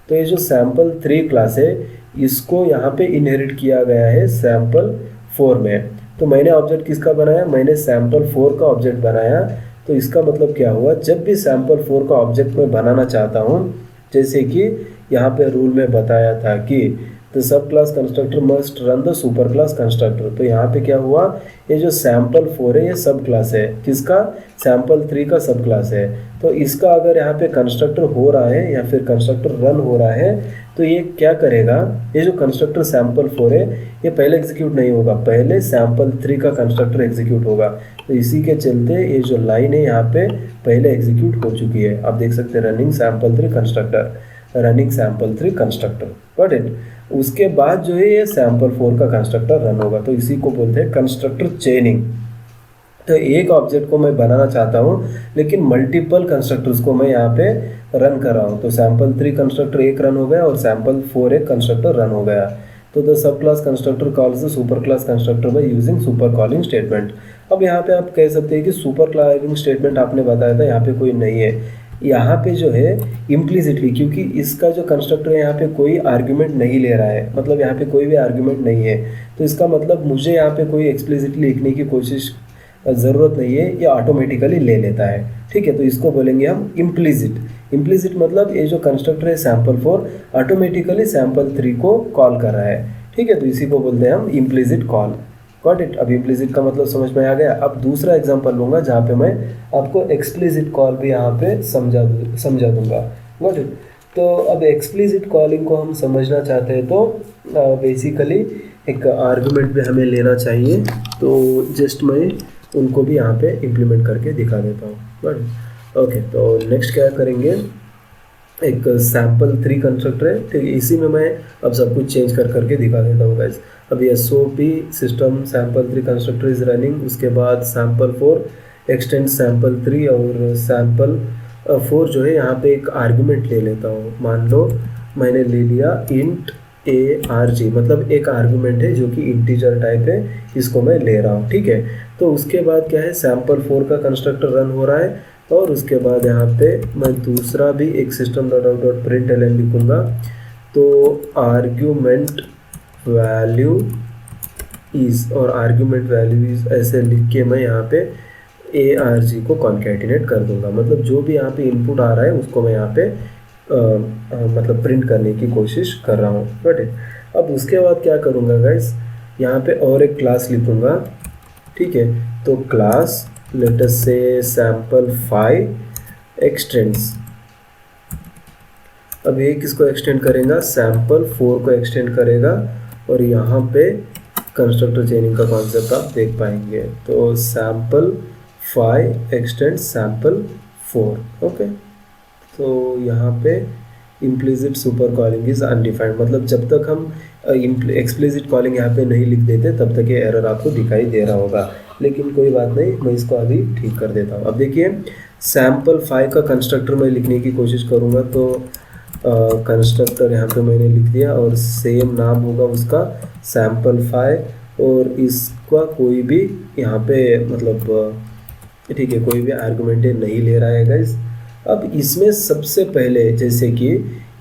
तो ये जो sample3 क्लास है इसको यहाँ पे इनहेरिट किया गया है sample4 में। तो मैंने ऑब्जेक्ट किसका बनाया, मैंने sample4 का ऑब्जेक्ट बनाया। तो इसका मतलब क्या हुआ, जब भी sample4 का ऑब्जेक्ट मैं बनाना चाहता हूँ, जैसे कि यहाँ पे रूल में बताया था कि the sub class constructor must run the super class constructor. तो यहाँ पे क्या हुआ, ये जो सैम्पल 4 है ये सब क्लास है, किसका, सैम्पल 3 का सब क्लास है। तो इसका अगर यहाँ पे कंस्ट्रक्टर हो रहा है या फिर कंस्ट्रक्टर रन हो रहा है तो ये क्या करेगा, ये जो कंस्ट्रक्टर सैम्पल 4 है ये पहले एग्जीक्यूट नहीं होगा, पहले सैम्पल 3 का कंस्ट्रक्टर एग्जीक्यूट होगा। तो इसी के चलते ये जो लाइन है यहाँ पे पहले एग्जीक्यूट हो चुकी है। आप देख सकते हैं running sample 3 constructor, running sample 3 constructor, got it. उसके बाद जो है ये सैम्पल 4 का कंस्ट्रक्टर रन होगा। तो इसी को बोलते हैं कंस्ट्रक्टर चेनिंग। तो एक ऑब्जेक्ट को मैं बनाना चाहता हूँ लेकिन मल्टीपल कंस्ट्रक्टर्स को मैं यहाँ पे रन कर रहा हूँ। तो सैम्पल 3 कंस्ट्रक्टर एक रन हो गया और सैम्पल 4 एक कंस्ट्रक्टर रन हो गया। तो the sub class constructor calls the super class constructor by using super calling statement. अब यहाँ पे आप कह सकते हैं कि सुपर कॉलिंग स्टेटमेंट आपने बताया था, यहाँ पे कोई नहीं है। यहाँ पे जो है इम्प्लिसिटली, क्योंकि इसका जो कंस्ट्रक्टर है यहाँ पे कोई आर्ग्यूमेंट नहीं ले रहा है, मतलब यहाँ पे कोई भी आर्ग्यूमेंट नहीं है। तो इसका मतलब मुझे यहाँ पे कोई एक्सप्लिसिटली लिखने की कोशिश ज़रूरत नहीं है, ये ऑटोमेटिकली ले लेता है, ठीक है। तो इसको बोलेंगे हम इम्प्लिसिट। इम्प्लिसिट मतलब ये जो कंस्ट्रक्टर है सैम्पल 4 ऑटोमेटिकली सैम्पल 3 को कॉल कर रहा है, ठीक है। तो इसी को बोलते हैं हम इम्प्लिसिट कॉल, गॉट इट। अब इम्प्लिसिट का मतलब समझ में आ गया। अब दूसरा एग्जांपल लूँगा जहाँ पे मैं आपको एक्सप्लिसिट कॉल भी यहाँ पे समझा दूँगा, गॉट इट। तो अब एक्सप्लिसिट कॉलिंग को हम समझना चाहते हैं तो बेसिकली एक आर्गुमेंट भी हमें लेना चाहिए। तो जस्ट मैं उनको भी यहाँ पे इम्प्लीमेंट करके दिखा देता हूँ, बट ओके। तो नेक्स्ट क्या करेंगे, एक सैम्पल 3 कंस्ट्रक्टर है, ठीक है। इसी में मैं अब सब कुछ चेंज करके दिखा देता हूँ गाइस। अभी SOP system sample 3 constructor is running, उसके बाद सैम्पल 4 एक्सटेंड सैम्पल 3 और सैम्पल 4 जो है यहाँ पे एक आर्गुमेंट ले लेता हूँ। मान लो मैंने ले लिया इंट ARG, मतलब एक आर्गुमेंट है जो कि इंटीजर टाइप है, इसको मैं ले रहा हूँ, ठीक है। तो उसके बाद क्या है, सैम्पल 4 का कंस्ट्रक्टर रन हो रहा है और उसके बाद यहाँ पे मैं दूसरा भी एक सिस्टम डॉट प्रिंट एल लिखूँगा। तो आर्ग्यूमेंट वैल्यू इज़ और आर्ग्यूमेंट वैल्यू इज़ ऐसे लिख के मैं यहाँ पे ARG को कॉन्कैटिनेट कर दूँगा। मतलब जो भी यहाँ पे इनपुट आ रहा है उसको मैं यहाँ पे मतलब प्रिंट करने की कोशिश कर रहा हूँ, बट अब उसके बाद क्या करूँगा गाइस, यहाँ पे और एक क्लास लिखूँगा, ठीक है। तो क्लास लेट अस से सैम्पल 5 एक्सटेंड्स। अब ये किसको एक्सटेंड करेगा, सैम्पल 4 को एक्सटेंड करेगा और यहाँ पे कंस्ट्रक्टर चेनिंग का कॉन्सेप्ट आप देख पाएंगे। तो सैम्पल 5 एक्सटेंड सैम्पल 4, ओके। तो यहाँ पे implicit super calling is undefined, मतलब जब तक हम एक्सप्लिसिट कॉलिंग यहाँ पे नहीं लिख देते तब तक ये एरर आपको दिखाई दे रहा होगा। लेकिन कोई बात नहीं, मैं इसको अभी ठीक कर देता हूँ। अब देखिए सैम्पल 5 का कंस्ट्रक्टर मैं लिखने की कोशिश करूँगा। तो कंस्ट्रक्टर यहाँ पे मैंने लिख दिया और सेम नाम होगा उसका सैम्पल 5 और इसका कोई भी यहाँ पे मतलब ठीक है कोई भी आर्गुमेंट नहीं ले रहा है गाइस। अब इसमें सबसे पहले जैसे कि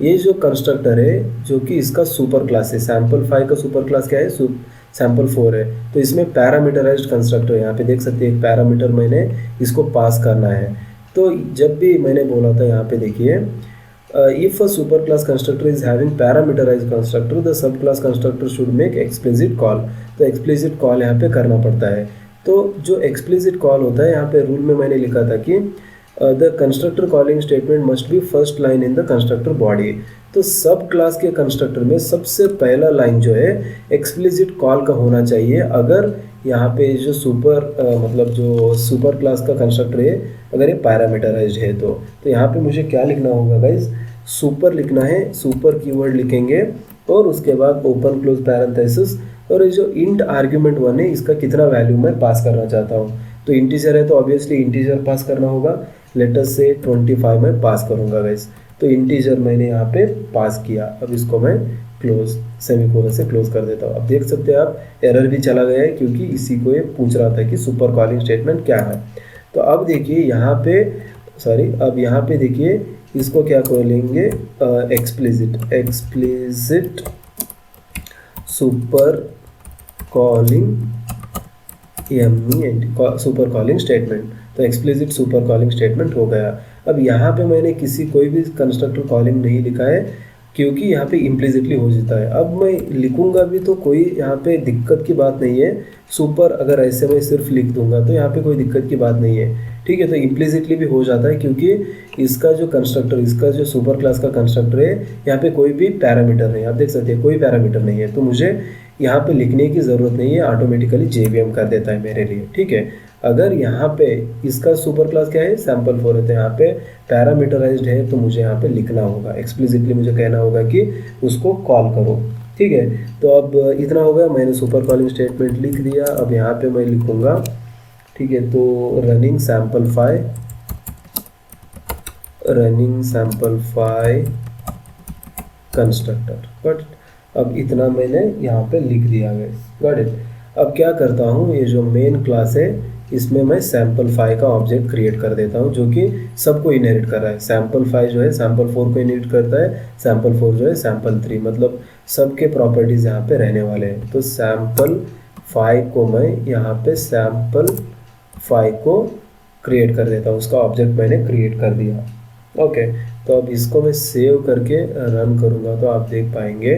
ये जो कंस्ट्रक्टर है जो कि इसका सुपर क्लास है, सैम्पल 5 का सुपर क्लास क्या है, सैम्पल 4 है। तो इसमें पैरामीटराइज्ड कंस्ट्रक्टर यहाँ पे देख सकते हैं, एक पैरामीटर मैंने इसको पास करना है। तो जब भी मैंने बोला था यहाँ पे देखिए if a super class constructor is having parameterized constructor the सब class constructor should make explicit call. तो एक्सप्लिसिट कॉल यहाँ पे करना पड़ता है। तो जो एक्सप्लिसिट कॉल होता है यहाँ पे रूल में मैंने लिखा था कि the constructor calling statement must be first line in the constructor body. तो सब क्लास के कंस्ट्रक्टर में सबसे पहला लाइन जो है एक्सप्लिसिट कॉल का होना चाहिए। अगर यहाँ पे जो मतलब जो सुपर क्लास का कंस्ट्रक्टर है अगर ये पैरामीटराइज्ड है तो यहाँ पे मुझे क्या लिखना होगा गाइज, सुपर लिखना है, सुपर कीवर्ड लिखेंगे और उसके बाद ओपन क्लोज पैरेंथेसिस और ये जो इंट आर्ग्यूमेंट 1 है इसका कितना वैल्यू मैं पास करना चाहता हूँ। तो इंटीजर है तो ऑब्वियसली इंटीजर पास करना होगा। लेट अस से 25 में पास करूँगा गाइस। तो इंटीजर मैंने यहाँ पे पास किया। अब इसको मैं क्लोज सेमीकोलन से क्लोज कर देता हूँ। अब देख सकते हैं आप एरर भी चला गया है क्योंकि इसी को ये पूछ रहा था कि सुपर कॉलिंग स्टेटमेंट क्या है। तो अब देखिए यहाँ पे अब यहाँ पे देखिए इसको क्या करेंगे, explicit super calling super calling statement. तो एक्सप्लिसिट सुपर कॉलिंग स्टेटमेंट हो गया। अब यहाँ पे मैंने कोई भी कंस्ट्रक्टर कॉलिंग नहीं लिखा है क्योंकि यहाँ पे इम्प्लिसिटली हो जाता है। अब मैं लिखूंगा भी तो कोई यहाँ पे दिक्कत की बात नहीं है। सुपर अगर ऐसे मैं सिर्फ लिख दूंगा तो यहाँ पे कोई दिक्कत की बात नहीं है, ठीक है। तो इम्प्लिसिटली भी हो जाता है क्योंकि इसका जो कंस्ट्रक्टर, इसका जो सुपर क्लास का कंस्ट्रक्टर है, यहाँ पे कोई भी पैरामीटर नहीं, आप देख सकते हैं कोई पैरामीटर नहीं है। तो मुझे यहाँ पे लिखने की ज़रूरत नहीं है, ऑटोमेटिकली JVM कर देता है मेरे लिए, ठीक है। अगर यहाँ पे इसका सुपर क्लास क्या है, सैम्पल 4 है, तो यहाँ पे पैरामीटराइज्ड है तो मुझे यहाँ पे लिखना होगा, एक्सप्लिसिटली मुझे कहना होगा कि उसको कॉल करो, ठीक है। तो अब इतना हो गया, मैंने सुपर कॉलिंग स्टेटमेंट लिख दिया। अब यहाँ पे मैं लिखूँगा, ठीक है, तो running sample five constructor, but अब इतना मैंने यहाँ पे लिख दिया है, गॉट इट। अब क्या करता हूँ, ये जो मेन क्लास है इसमें मैं सैम्पल फाई का ऑब्जेक्ट क्रिएट कर देता हूँ जो कि सबको इनहेरिट कर रहा है। सैम्पल फाई जो है सैम्पल 4 को इनहेरिट करता है, सैम्पल 4 जो है सैम्पल 3, मतलब सबके प्रॉपर्टीज़ यहाँ पे रहने वाले हैं। तो सैम्पल फाई को मैं यहाँ पे सैम्पल फाई को क्रिएट कर देता हूँ, उसका ऑब्जेक्ट मैंने क्रिएट कर दिया, ओके। तो अब इसको मैं सेव करके रन करूँगा तो आप देख पाएंगे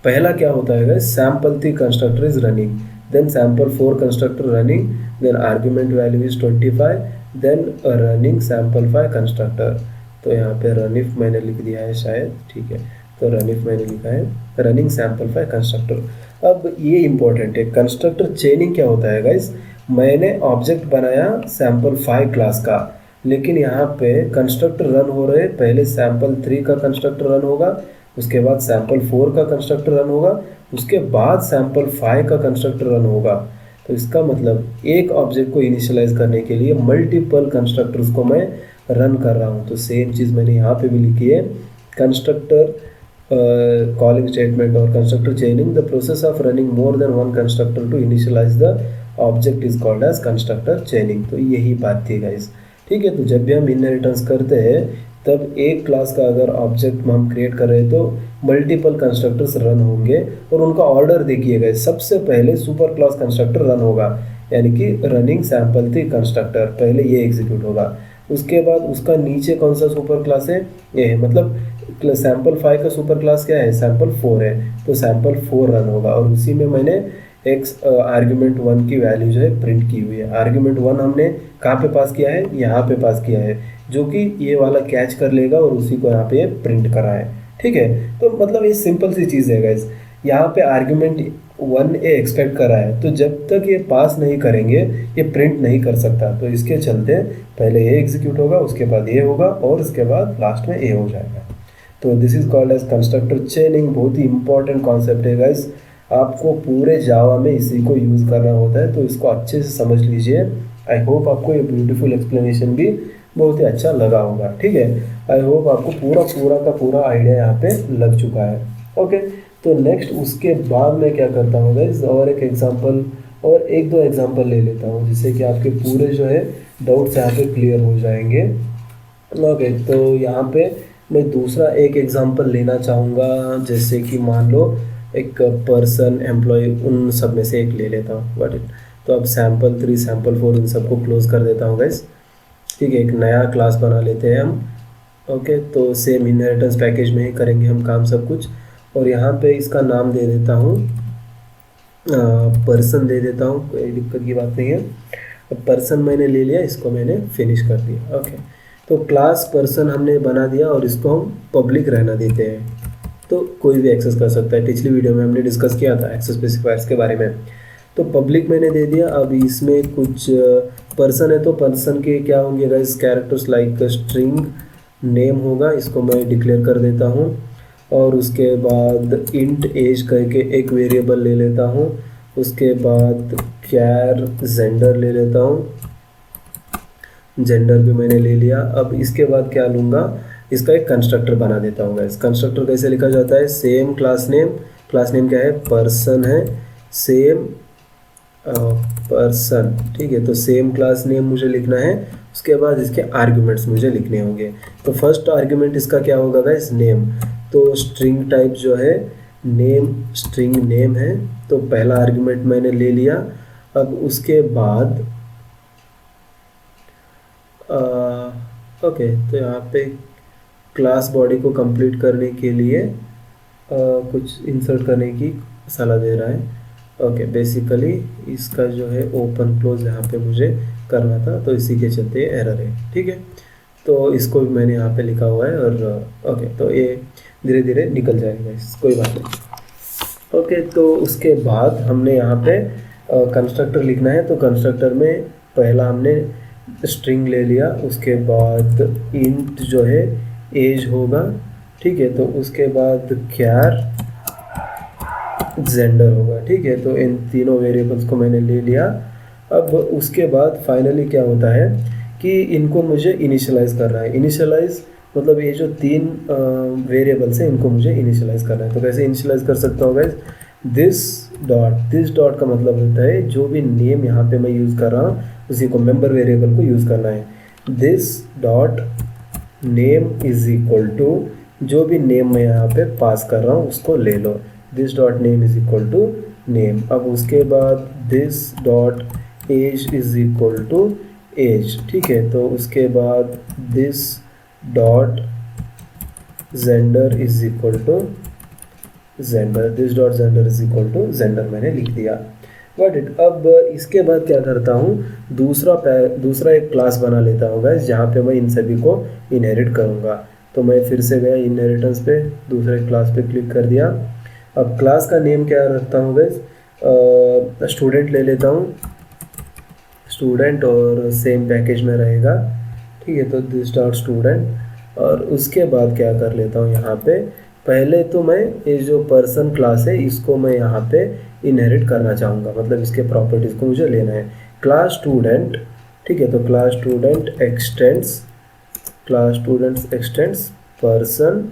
पहला क्या होता है, sample 3 constructor is running, then sample 4 constructor running, then argument value is 25, then running sample 5 constructor. तो यहाँ पे रनिफ मैंने लिख दिया है शायद, ठीक है। तो रनिफ मैंने लिखा है रनिंग सैम्पल 5 कंस्ट्रक्टर। अब ये इंपॉर्टेंट है, कंस्ट्रक्टर चेनिंग क्या होता है गाइस, मैंने ऑब्जेक्ट बनाया सैम्पल 5 क्लास का, लेकिन यहाँ पे कंस्ट्रक्टर रन हो रहे, पहले सैम्पल 3 का कंस्ट्रक्टर रन होगा, उसके बाद सैम्पल 4 का कंस्ट्रक्टर रन होगा, उसके बाद सैम्पल 5 का कंस्ट्रक्टर रन होगा। तो इसका मतलब एक ऑब्जेक्ट को इनिशियलाइज करने के लिए मल्टीपल कंस्ट्रक्टर्स को मैं रन कर रहा हूँ। तो सेम चीज़ मैंने यहाँ पे भी लिखी है, कंस्ट्रक्टर कॉलिंग स्टेटमेंट और constructor chaining, the process of running more than one constructor to initialize the object is called as constructor chaining. तो यही बात थी गाइस, ठीक है। तो जब भी हम इनहेरिटेंस करते हैं तब एक क्लास का अगर ऑब्जेक्ट हम क्रिएट कर रहे हैं तो मल्टीपल कंस्ट्रक्टर्स रन होंगे और उनका ऑर्डर देखिएगा, सबसे पहले सुपर क्लास कंस्ट्रक्टर रन होगा, यानी कि रनिंग सैम्पल 3 कंस्ट्रक्टर, पहले ये एग्जीक्यूट होगा। उसके बाद उसका नीचे कौन सा सुपर क्लास है, ये है, मतलब सैम्पल 5 का सुपर क्लास क्या है, सैम्पल 4 है, तो सैम्पल 4 रन होगा और उसी में मैंने एक्स आर्ग्यूमेंट 1 की वैल्यू जो है प्रिंट की हुई है। आर्ग्यूमेंट 1 हमने कहाँ पे पास किया है, यहाँ पे पास किया है, जो कि ये वाला कैच कर लेगा और उसी को यहाँ पे प्रिंट करा है, ठीक है। तो मतलब ये सिंपल सी चीज़ है गाइस, यहाँ पे आर्ग्यूमेंट 1 ए एक्सपेक्ट करा है, तो जब तक ये पास नहीं करेंगे ये प्रिंट नहीं कर सकता। तो इसके चलते पहले ये एग्जीक्यूट होगा, उसके बाद ये होगा और उसके बाद लास्ट में ए हो जाएगा। तो this is called as constructor chaining. बहुत ही इंपॉर्टेंट कॉन्सेप्ट है गाइस, आपको पूरे जावा में इसी को यूज़ करना होता है, तो इसको अच्छे से समझ लीजिए। आई होप आपको ये ब्यूटीफुल एक्सप्लेनेशन भी बहुत ही अच्छा लगा होगा, ठीक है। आई होप आपको पूरा आइडिया यहाँ पे लग चुका है, ओके। तो नेक्स्ट उसके बाद मैं क्या करता हूँ गाइस, और एक एग्जांपल और एक दो एग्जांपल ले लेता हूँ जिससे कि आपके पूरे जो है डाउट्स यहाँ पे क्लियर हो जाएंगे, ओके। तो यहाँ पे मैं दूसरा एक एग्जांपल लेना चाहूँगा, जैसे कि मान लो एक पर्सन, एम्प्लॉय, उन सब में से एक ले लेता हूँ, बट तो अब सैम्पल 3 सैम्पल 4 इन सबको क्लोज कर देता हूँ गाइस, ठीक है। एक नया क्लास बना लेते हैं हम, ओके। तो सेम इनहेरिटेंस पैकेज में ही करेंगे हम काम सब कुछ, और यहाँ पे इसका नाम दे देता हूँ पर्सन दे देता हूँ, कोई दिक्कत की बात नहीं है। अब पर्सन मैंने ले लिया, इसको मैंने फिनिश कर दिया, ओके। तो क्लास पर्सन हमने बना दिया और इसको हम पब्लिक रहना देते हैं, तो कोई भी एक्सेस कर सकता है। पिछली वीडियो में हमने डिस्कस किया था एक्सेस स्पेसिफायर्स के बारे में। तो पब्लिक मैंने दे दिया। अब इसमें कुछ पर्सन है तो पर्सन के क्या होंगे guys, characters like string name होगा, इसको मैं डिक्लेयर कर देता हूँ। और उसके बाद इंट एज करके एक वेरिएबल ले लेता हूँ। उसके बाद कैर जेंडर ले लेता हूँ, जेंडर भी मैंने ले लिया। अब इसके बाद क्या लूँगा, इसका एक कंस्ट्रक्टर बना देता हूँ गाइस। कंस्ट्रक्टर कैसे लिखा जाता है, सेम क्लास नेम क्या है, पर्सन है, सेम पर्सन, ठीक है। तो सेम क्लास नेम मुझे लिखना है, उसके बाद इसके आर्ग्यूमेंट्स मुझे लिखने होंगे। तो फर्स्ट आर्ग्यूमेंट इसका क्या होगा गाइस, नेम। तो स्ट्रिंग टाइप जो है नेम, स्ट्रिंग नेम है, तो पहला आर्ग्यूमेंट मैंने ले लिया। अब उसके बाद ओके, तो यहाँ पे क्लास बॉडी को कंप्लीट करने के लिए कुछ इंसर्ट करने की सलाह दे रहा है। ओके, बेसिकली इसका जो है ओपन क्लोज यहाँ पे मुझे करना था, तो इसी के चलते एरर है। ठीक है, तो इसको भी मैंने यहाँ पे लिखा हुआ है, और ओके, तो ये धीरे धीरे निकल जाएगा, कोई बात नहीं। ओके, तो उसके बाद हमने यहाँ पे कंस्ट्रक्टर लिखना है। तो कंस्ट्रक्टर में पहला हमने स्ट्रिंग ले लिया, उसके बाद इंट जो है एज होगा। ठीक है, तो उसके बाद क्यार जेंडर होगा। ठीक है, तो इन तीनों वेरिएबल्स को मैंने ले लिया। अब उसके बाद फाइनली क्या होता है कि इनको मुझे इनिशियलाइज करना है। इनिशियलाइज मतलब ये जो तीन वेरिएबल्स हैं इनको मुझे इनिशियलाइज करना है। तो कैसे इनिशियलाइज कर सकता हूँ गाइज? दिस डॉट का मतलब होता है जो भी नेम यहाँ पे मैं यूज़ कर रहा हूँ उसी को, मेंबर वेरिएबल को यूज़ करना है। This dot name is equal to जो भी नेम मैं यहाँ पे पास कर रहा हूँ उसको ले लो, this dot name is equal to name. अब उसके बाद this dot age is equal to age. ठीक है, तो उसके बाद this dot gender is equal to gender, this dot gender is equal to gender मैंने लिख दिया। Got it. अब इसके बाद क्या करता हूँ, दूसरा एक क्लास बना लेता हूँ गाइस, जहाँ पे मैं इन सभी को इनहेरिट करूँगा। तो मैं फिर से गया इनहेरिटेंस पे, दूसरे क्लास पे क्लिक कर दिया। अब क्लास का नेम क्या रखता हूँ गाइस, स्टूडेंट ले लेता हूँ, स्टूडेंट, और सेम पैकेज में रहेगा। ठीक है, तो दिस डॉट स्टूडेंट। और उसके बाद क्या कर लेता हूँ, यहाँ पे पहले तो मैं ये जो पर्सन क्लास है इसको मैं यहाँ पे इनहेरिट करना चाहूँगा, मतलब इसके प्रॉपर्टीज़ को मुझे लेना है। क्लास स्टूडेंट, ठीक है, तो क्लास स्टूडेंट एक्सटेंड्स पर्सन,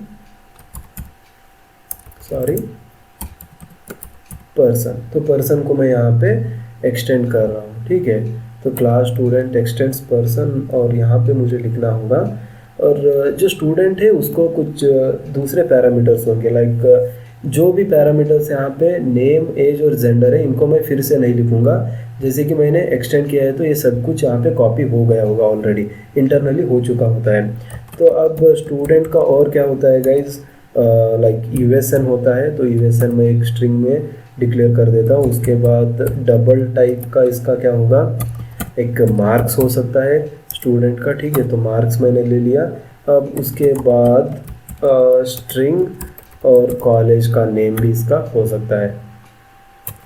तो पर्सन को मैं यहाँ पे एक्सटेंड कर रहा हूँ। ठीक है, तो क्लास स्टूडेंट एक्सटेंड्स पर्सन, और यहाँ पे मुझे लिखना होगा, और जो स्टूडेंट है उसको कुछ दूसरे पैरामीटर्स होंगे, लाइक जो भी पैरामीटर्स यहाँ पे नेम, एज और जेंडर है इनको मैं फिर से नहीं लिखूंगा। जैसे कि मैंने एक्सटेंड किया है तो ये सब कुछ यहाँ पे कॉपी हो गया होगा, ऑलरेडी इंटरनली हो चुका होता है। तो अब स्टूडेंट का और क्या होता है गाइज, लाइक यूएसएन होता है, तो यूएसएन में एक स्ट्रिंग में डिक्लेयर कर देता हूँ। उसके बाद डबल टाइप का इसका क्या होगा, एक मार्क्स हो सकता है स्टूडेंट का। ठीक है, तो मार्क्स मैंने ले लिया। अब उसके बाद स्ट्रिंग और कॉलेज का नेम भी इसका हो सकता है।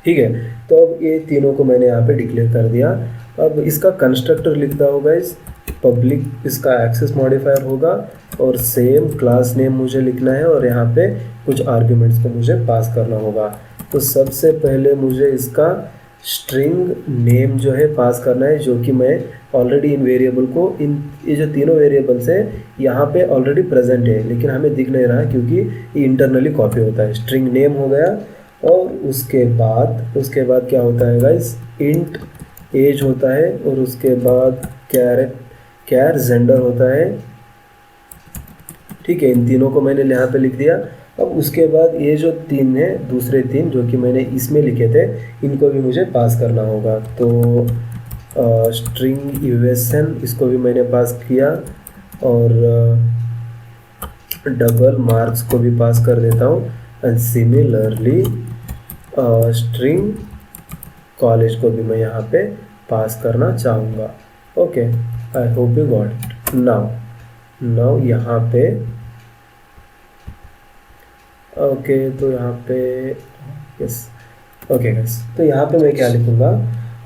ठीक है, तो अब ये तीनों को मैंने यहाँ पे डिक्लेयर कर दिया। अब इसका कंस्ट्रक्टर लिखता होगा, इस पब्लिक इसका एक्सेस मॉडिफायर होगा, और सेम क्लास नेम मुझे लिखना है, और यहाँ पे कुछ आर्ग्यूमेंट्स को मुझे पास करना होगा। तो सबसे पहले मुझे इसका स्ट्रिंग नेम जो है पास करना है, जो कि मैं ऑलरेडी इन वेरिएबल को, ये जो तीनों वेरिएबल्स हैं यहाँ पे ऑलरेडी प्रेजेंट है, लेकिन हमें दिख नहीं रहा क्योंकि ये इंटरनली कॉपी होता है। स्ट्रिंग नेम हो गया, और उसके बाद क्या होता है गाइस, इंट एज होता है, और उसके बाद कैर जेंडर होता है। ठीक है, इन तीनों को मैंने यहाँ पे लिख दिया। अब उसके बाद ये जो तीन है, दूसरे तीन जो कि मैंने इसमें लिखे थे, इनको भी मुझे पास करना होगा। तो स्ट्रिंग यूएसएन इसको भी मैंने पास किया, और डबल मार्क्स को भी पास कर देता हूँ, एंड सिमिलरली स्ट्रिंग कॉलेज को भी मैं यहाँ पे पास करना चाहूँगा। Okay, I hope you got it. Now यहाँ पे ओके, तो यहाँ पे यस, ओके गाइस, तो यहाँ पे मैं क्या लिखूँगा,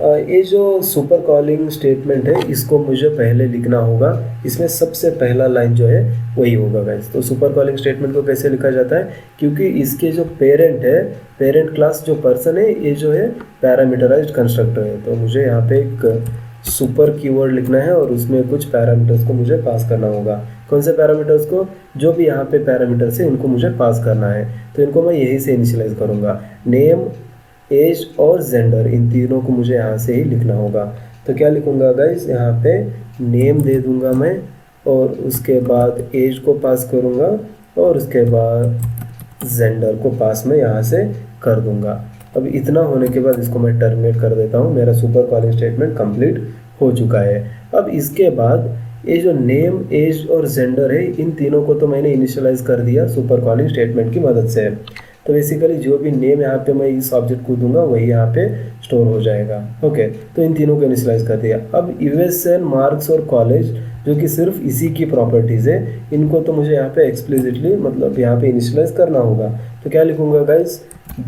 ये जो सुपर कॉलिंग स्टेटमेंट है इसको मुझे पहले लिखना होगा। इसमें सबसे पहला लाइन जो है वही होगा गाइस। तो सुपर कॉलिंग स्टेटमेंट को कैसे लिखा जाता है, क्योंकि इसके जो पेरेंट है, पेरेंट क्लास जो पर्सन है, ये जो है पैरामीटराइज्ड कंस्ट्रक्टर है। तो मुझे यहाँ पे एक सुपर कीवर्ड लिखना है, और उसमें कुछ पैरामीटर्स को मुझे पास करना होगा। कौन से पैरामीटर्स को, जो भी यहाँ पे पैरामीटर्स है इनको मुझे पास करना है। तो इनको मैं यही से इनिशियलाइज करूँगा, नेम, एज और जेंडर, इन तीनों को मुझे यहाँ से ही लिखना होगा। तो क्या लिखूँगा गाइस, यहाँ पे नेम दे दूँगा मैं, और उसके बाद एज को पास करूँगा, और उसके बाद जेंडर को पास मैं यहाँ से कर दूँगा। अब इतना होने के बाद इसको मैं टर्मिनेट कर देता हूँ। मेरा सुपर कॉलिंग स्टेटमेंट कंप्लीट हो चुका है। अब इसके बाद ये जो नेम, एज और जेंडर है, इन तीनों को तो मैंने इनिशियलाइज कर दिया सुपर कॉलिंग स्टेटमेंट की मदद से। तो बेसिकली जो भी नेम यहाँ पे मैं इस ऑब्जेक्ट को दूंगा वही यहाँ पे स्टोर हो जाएगा। ओके, तो इन तीनों को इनिशियलाइज कर दिया। अब यूएसएन, मार्क्स और कॉलेज जो कि सिर्फ इसी की प्रॉपर्टीज़ है, इनको तो मुझे यहाँ पे एक्सप्लिसिटली मतलब यहाँ पे इनिशियलाइज करना होगा। तो क्या लिखूंगा गाइज,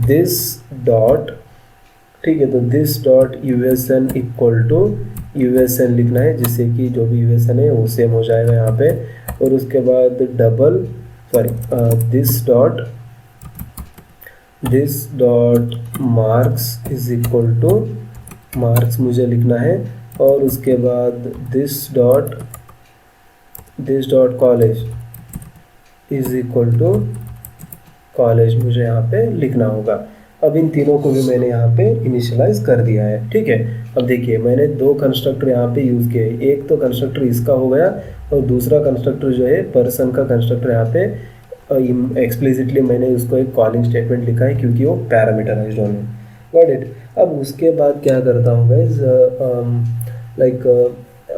दिस डॉट, ठीक है, तो दिस डॉट यूएसएन इक्वल टू यूएसएन लिखना है, जिससे कि जो भी यूएसएन है वो सेम हो जाएगा यहाँ पे। और उसके बाद double this dot marks is equal to marks मुझे लिखना है। और उसके बाद this dot college is equal to college मुझे यहाँ पे लिखना होगा। अब इन तीनों को भी मैंने यहाँ पे इनिशियलाइज कर दिया है, ठीक है। अब देखिए मैंने दो कंस्ट्रक्टर यहाँ पे यूज़ किए, एक तो कंस्ट्रक्टर इसका हो गया और दूसरा कंस्ट्रक्टर जो है पर्सन का कंस्ट्रक्टर यहाँ पे एक्सप्लिसिटली मैंने उसको एक कॉलिंग स्टेटमेंट लिखा है क्योंकि वो पैरामीटराइज्ड होने। Got it. अब उसके बाद क्या करता हूँ गाइज, लाइक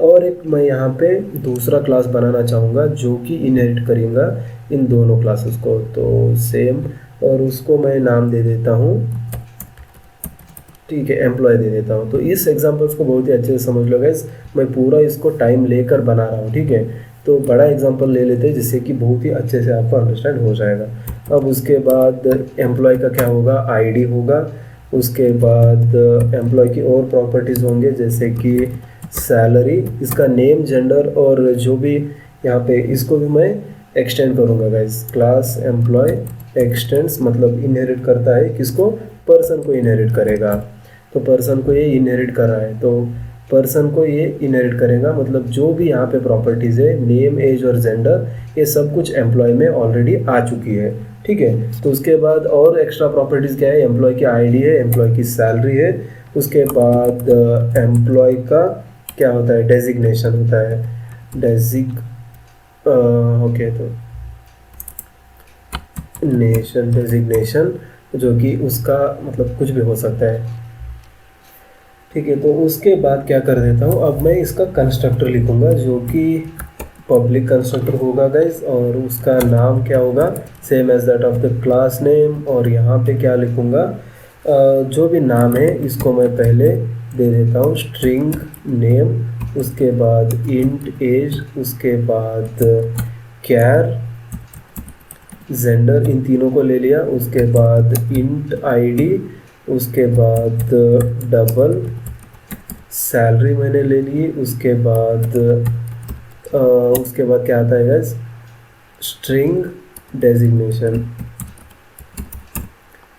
और एक मैं यहाँ पे दूसरा क्लास बनाना चाहूँगा जो कि इनहेरिट करेगा इन दोनों क्लासेस को। तो सेम, और उसको मैं नाम दे देता हूँ, ठीक है, एम्प्लॉय दे देता हूँ। तो इस एग्जांपल्स को बहुत ही अच्छे से समझ लो गाइस, मैं पूरा इसको टाइम लेकर बना रहा हूँ, ठीक है। तो बड़ा एग्जांपल ले लेते हैं जिससे कि बहुत ही अच्छे से आपको अंडरस्टैंड हो जाएगा। अब उसके बाद एम्प्लॉय का क्या होगा, आईडी होगा। उसके बाद एम्प्लॉय की और प्रॉपर्टीज़ होंगे जैसे कि सैलरी, इसका नेम, जेंडर और जो भी यहाँ पे, इसको भी मैं एक्सटेंड करूँगा गाइस। क्लास एम्प्लॉय एक्सटेंड्स मतलब इनहेरिट करता है किसको, पर्सन को इनहेरिट करेगा। तो पर्सन को ये इनहेरिट कर रहा है, तो पर्सन को ये इनहेरिट करेगा, मतलब जो भी यहाँ पे प्रॉपर्टीज़ है, नेम, एज और जेंडर, ये सब कुछ एम्प्लॉय में ऑलरेडी आ चुकी है, ठीक है। तो उसके बाद और एक्स्ट्रा प्रॉपर्टीज़ क्या है, एम्प्लॉय की आईडी है, एम्प्लॉय की सैलरी है। उसके बाद एम्प्लॉय का क्या होता है, डेजिग्नेशन होता है, ओके, तो डेजिग्नेशन जो कि उसका मतलब कुछ भी हो सकता है, ठीक है। तो उसके बाद क्या कर देता हूँ, अब मैं इसका कंस्ट्रक्टर लिखूंगा जो कि पब्लिक कंस्ट्रक्टर होगा गाइस, और उसका नाम क्या होगा, same as that of the class name. और यहाँ पे क्या लिखूंगा, जो भी नाम है इसको मैं पहले दे देता हूँ स्ट्रिंग नेम, उसके बाद इंट एज, उसके बाद कैर जेंडर, इन तीनों को ले लिया। उसके बाद इंट आईडी, उसके बाद डबल सैलरी मैंने ले ली। उसके बाद क्या आता है गाइस, स्ट्रिंग डेजिग्नेशन,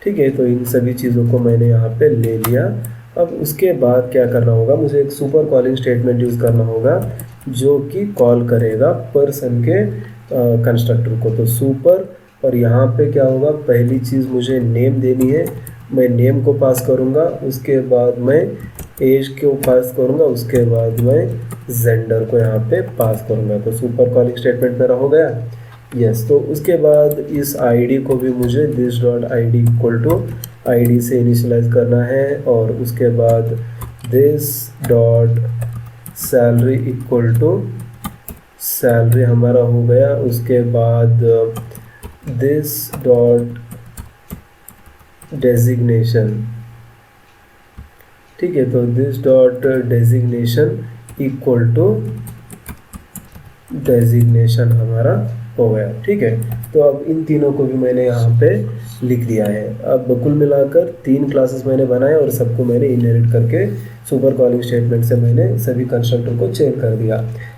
ठीक है। तो इन सभी चीज़ों को मैंने यहाँ पे ले लिया। अब उसके बाद क्या करना होगा, मुझे एक सुपर कॉलिंग स्टेटमेंट यूज़ करना होगा जो कि कॉल करेगा पर्सन के कंस्ट्रक्टर को। तो सुपर, और यहाँ पे क्या होगा, पहली चीज़ मुझे नेम देनी है, मैं नेम को पास करूँगा। उसके बाद मैं एज को पास करूँगा। उसके बाद मैं जेंडर को यहाँ पे पास करूँगा। तो सुपर कॉलिंग स्टेटमेंट मेरा हो गया, यस। तो उसके बाद इस आईडी को भी मुझे this dot ID equal to ID से इनिशियलाइज करना है। और उसके बाद this dot salary equal to salary हमारा हो गया। उसके बाद दिस डॉट डेजिग्नेशन, ठीक है। तो this dot designation equal to designation हमारा हो गया, ठीक है। तो अब इन तीनों को भी मैंने यहाँ पे लिख दिया है। अब कुल मिलाकर 3 क्लासेस मैंने बनाए और सबको मैंने इनहेरिट करके सुपर कॉलिंग स्टेटमेंट से मैंने सभी कंस्ट्रक्टर को चेक कर दिया।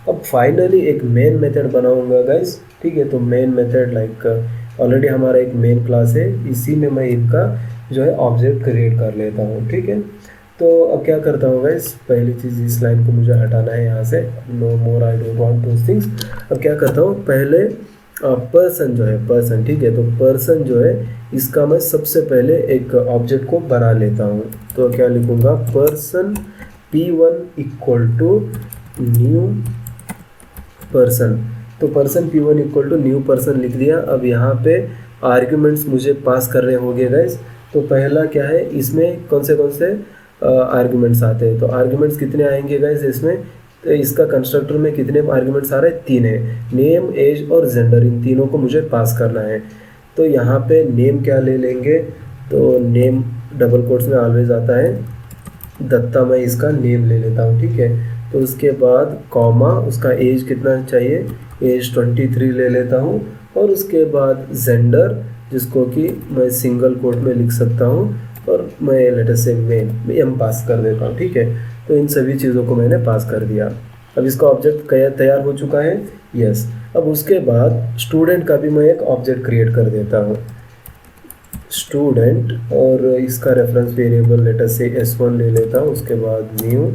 अब फाइनली एक मेन मेथड बनाऊंगा गाइस, ठीक है। तो मेन मेथड लाइक ऑलरेडी हमारा एक मेन क्लास है, इसी में मैं इनका जो है ऑब्जेक्ट क्रिएट कर लेता हूँ, ठीक है। तो अब क्या करता हूँ गाइस, पहली चीज़ इस लाइन को मुझे हटाना है यहाँ से, no more I don't want those things. अब क्या करता हूँ, पहले पर्सन जो है, पर्सन, ठीक है। तो पर्सन जो है इसका मैं सबसे पहले एक ऑब्जेक्ट को बना लेता हूँ। तो क्या लिखूँगा, person P1 equal to new person. तो person P1 equal to new person लिख दिया। अब यहाँ पे आर्ग्यूमेंट्स मुझे पास करने होंगे गाइस। तो पहला क्या है, इसमें कौन से आर्ग्यूमेंट्स आते हैं। तो आर्ग्यूमेंट्स कितने आएंगे गाइस, इसमें तो इसका कंस्ट्रक्टर में कितने आर्ग्यूमेंट्स आ रहे हैं, 3 है। नेम, एज और जेंडर, इन तीनों को मुझे पास करना है। तो यहाँ पे नेम क्या ले लेंगे, तो नेम डबल कोट्स में ऑलवेज आता है दत्ता, मैं इसका नेम ले लेता हूँ, ठीक है। तो उसके बाद कॉमा, उसका एज कितना चाहिए, एज 23 ले लेता हूँ। और उसके बाद जेंडर, जिसको कि मैं सिंगल कोट में लिख सकता हूँ, और मैं लेटर से मेल एम पास कर देता हूँ, ठीक है। तो इन सभी चीज़ों को मैंने पास कर दिया। अब इसका ऑब्जेक्ट तैयार हो चुका है, यस। अब उसके बाद स्टूडेंट का भी मैं एक ऑब्जेक्ट क्रिएट कर देता हूँ, स्टूडेंट, और इसका रेफरेंस वेरिएबल लेटर से S1 ले लेता हूँ। उसके बाद न्यू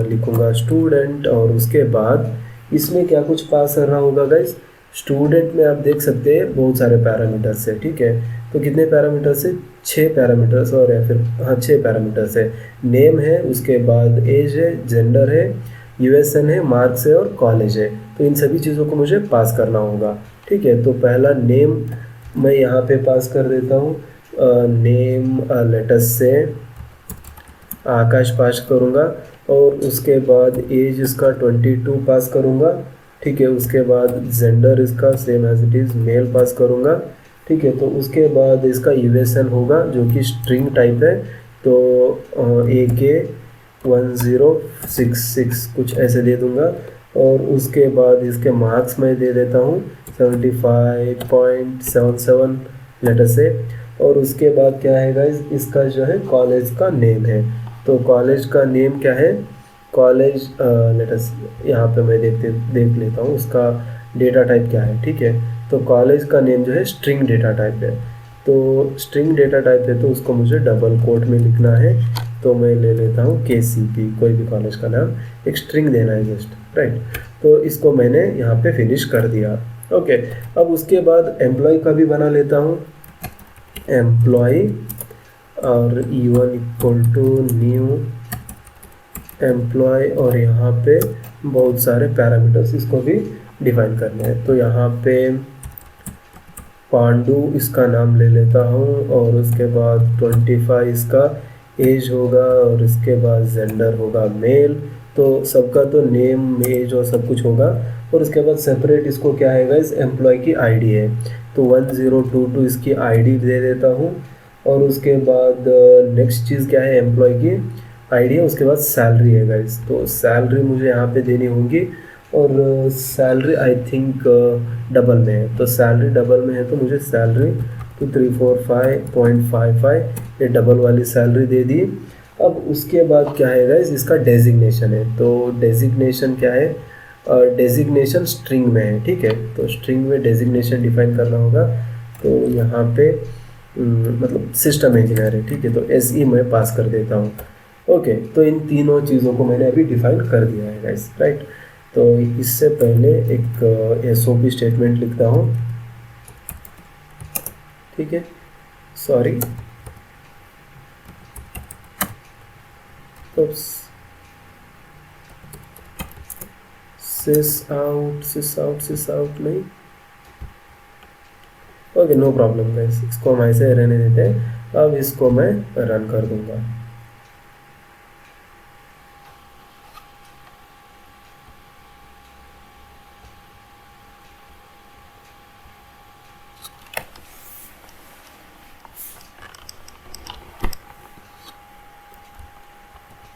लिखूँगा स्टूडेंट, और उसके बाद इसमें क्या कुछ पास करना होगा गाइस। स्टूडेंट में आप देख सकते हैं बहुत सारे पैरामीटर्स है, ठीक है। तो कितने पैरामीटर्स है, 6 पैरामीटर्स, और या फिर हाँ 6 पैरामीटर्स है। नेम है, उसके बाद एज है, जेंडर है, यूएसएन है, मार्क्स है और कॉलेज है। तो इन सभी चीज़ों को मुझे पास करना होगा, ठीक है। तो पहला नेम मैं यहाँ पे पास कर देता हूँ, नेम लेटर से आकाश पास करूँगा। और उसके बाद एज इसका 22 पास करूँगा, ठीक है। उसके बाद जेंडर इसका same as it is male pass करूँगा, ठीक है। तो उसके बाद इसका यूएसएन होगा जो कि स्ट्रिंग टाइप है, तो AK1066 कुछ ऐसे दे दूँगा। और उसके बाद इसके मार्क्स मैं दे देता हूँ 75.77 लेटर से। और उसके बाद क्या है गाइस, इसका जो है कॉलेज का नेम है। तो कॉलेज का नेम क्या है, कॉलेज लेटस यहाँ पे मैं देख लेता हूँ उसका डेटा टाइप क्या है, ठीक है। तो कॉलेज का नेम जो है स्ट्रिंग डेटा टाइप है। तो स्ट्रिंग डेटा टाइप है तो उसको मुझे डबल कोट में लिखना है। तो मैं ले लेता हूँ KCP, कोई भी कॉलेज का नाम, एक स्ट्रिंग देना है जस्ट, राइट। तो इसको मैंने यहाँ पे फिनिश कर दिया, ओके। अब उसके बाद एम्प्लॉय का भी बना लेता हूँ, एम्प्लॉय, और E1 equal to new employ, और यहाँ पे बहुत सारे पैरामीटर्स इसको भी डिफाइन करने हैं। तो यहाँ पे पांडु इसका नाम ले लेता हूँ, और उसके बाद 25 इसका एज होगा, और इसके बाद जेंडर होगा मेल। तो सबका तो नेम, एज और सब कुछ होगा। और उसके बाद सेपरेट इसको क्या है इस एम्प्लॉय की आईडी है, तो 1022 इसकी आईडी दे देता हूँ। और उसके बाद नेक्स्ट चीज़ क्या है, एम्प्लॉय की आईडी है, उसके बाद सैलरी है गाइस। तो सैलरी मुझे यहाँ पे देनी होगी, और सैलरी आई थिंक डबल में है। तो सैलरी डबल में है तो मुझे सैलरी 2345.55 ये डबल वाली सैलरी दे दी। अब उसके बाद क्या है गाइस, इसका डेजिग्नेशन है। तो डेजिग्नेशन क्या है, डेजिग्नेशन स्ट्रिंग में है, ठीक है। तो स्ट्रिंग में डेजिग्नेशन डिफाइन करना होगा। तो यहाँ पे मतलब सिस्टम इंजीनियर है, ठीक है। तो SE मैं पास कर देता हूँ, ओके। तो इन तीनों चीज़ों को मैंने अभी डिफाइन कर दिया है गाइस, राइट। तो इससे पहले एक SOP स्टेटमेंट लिखता हूँ, ठीक है, सॉरी। तो सिस आउट नहीं, ओके, नो प्रॉब्लम गाइस, इसको हम ऐसे रहने देते हैं। अब इसको मैं रन कर दूंगा।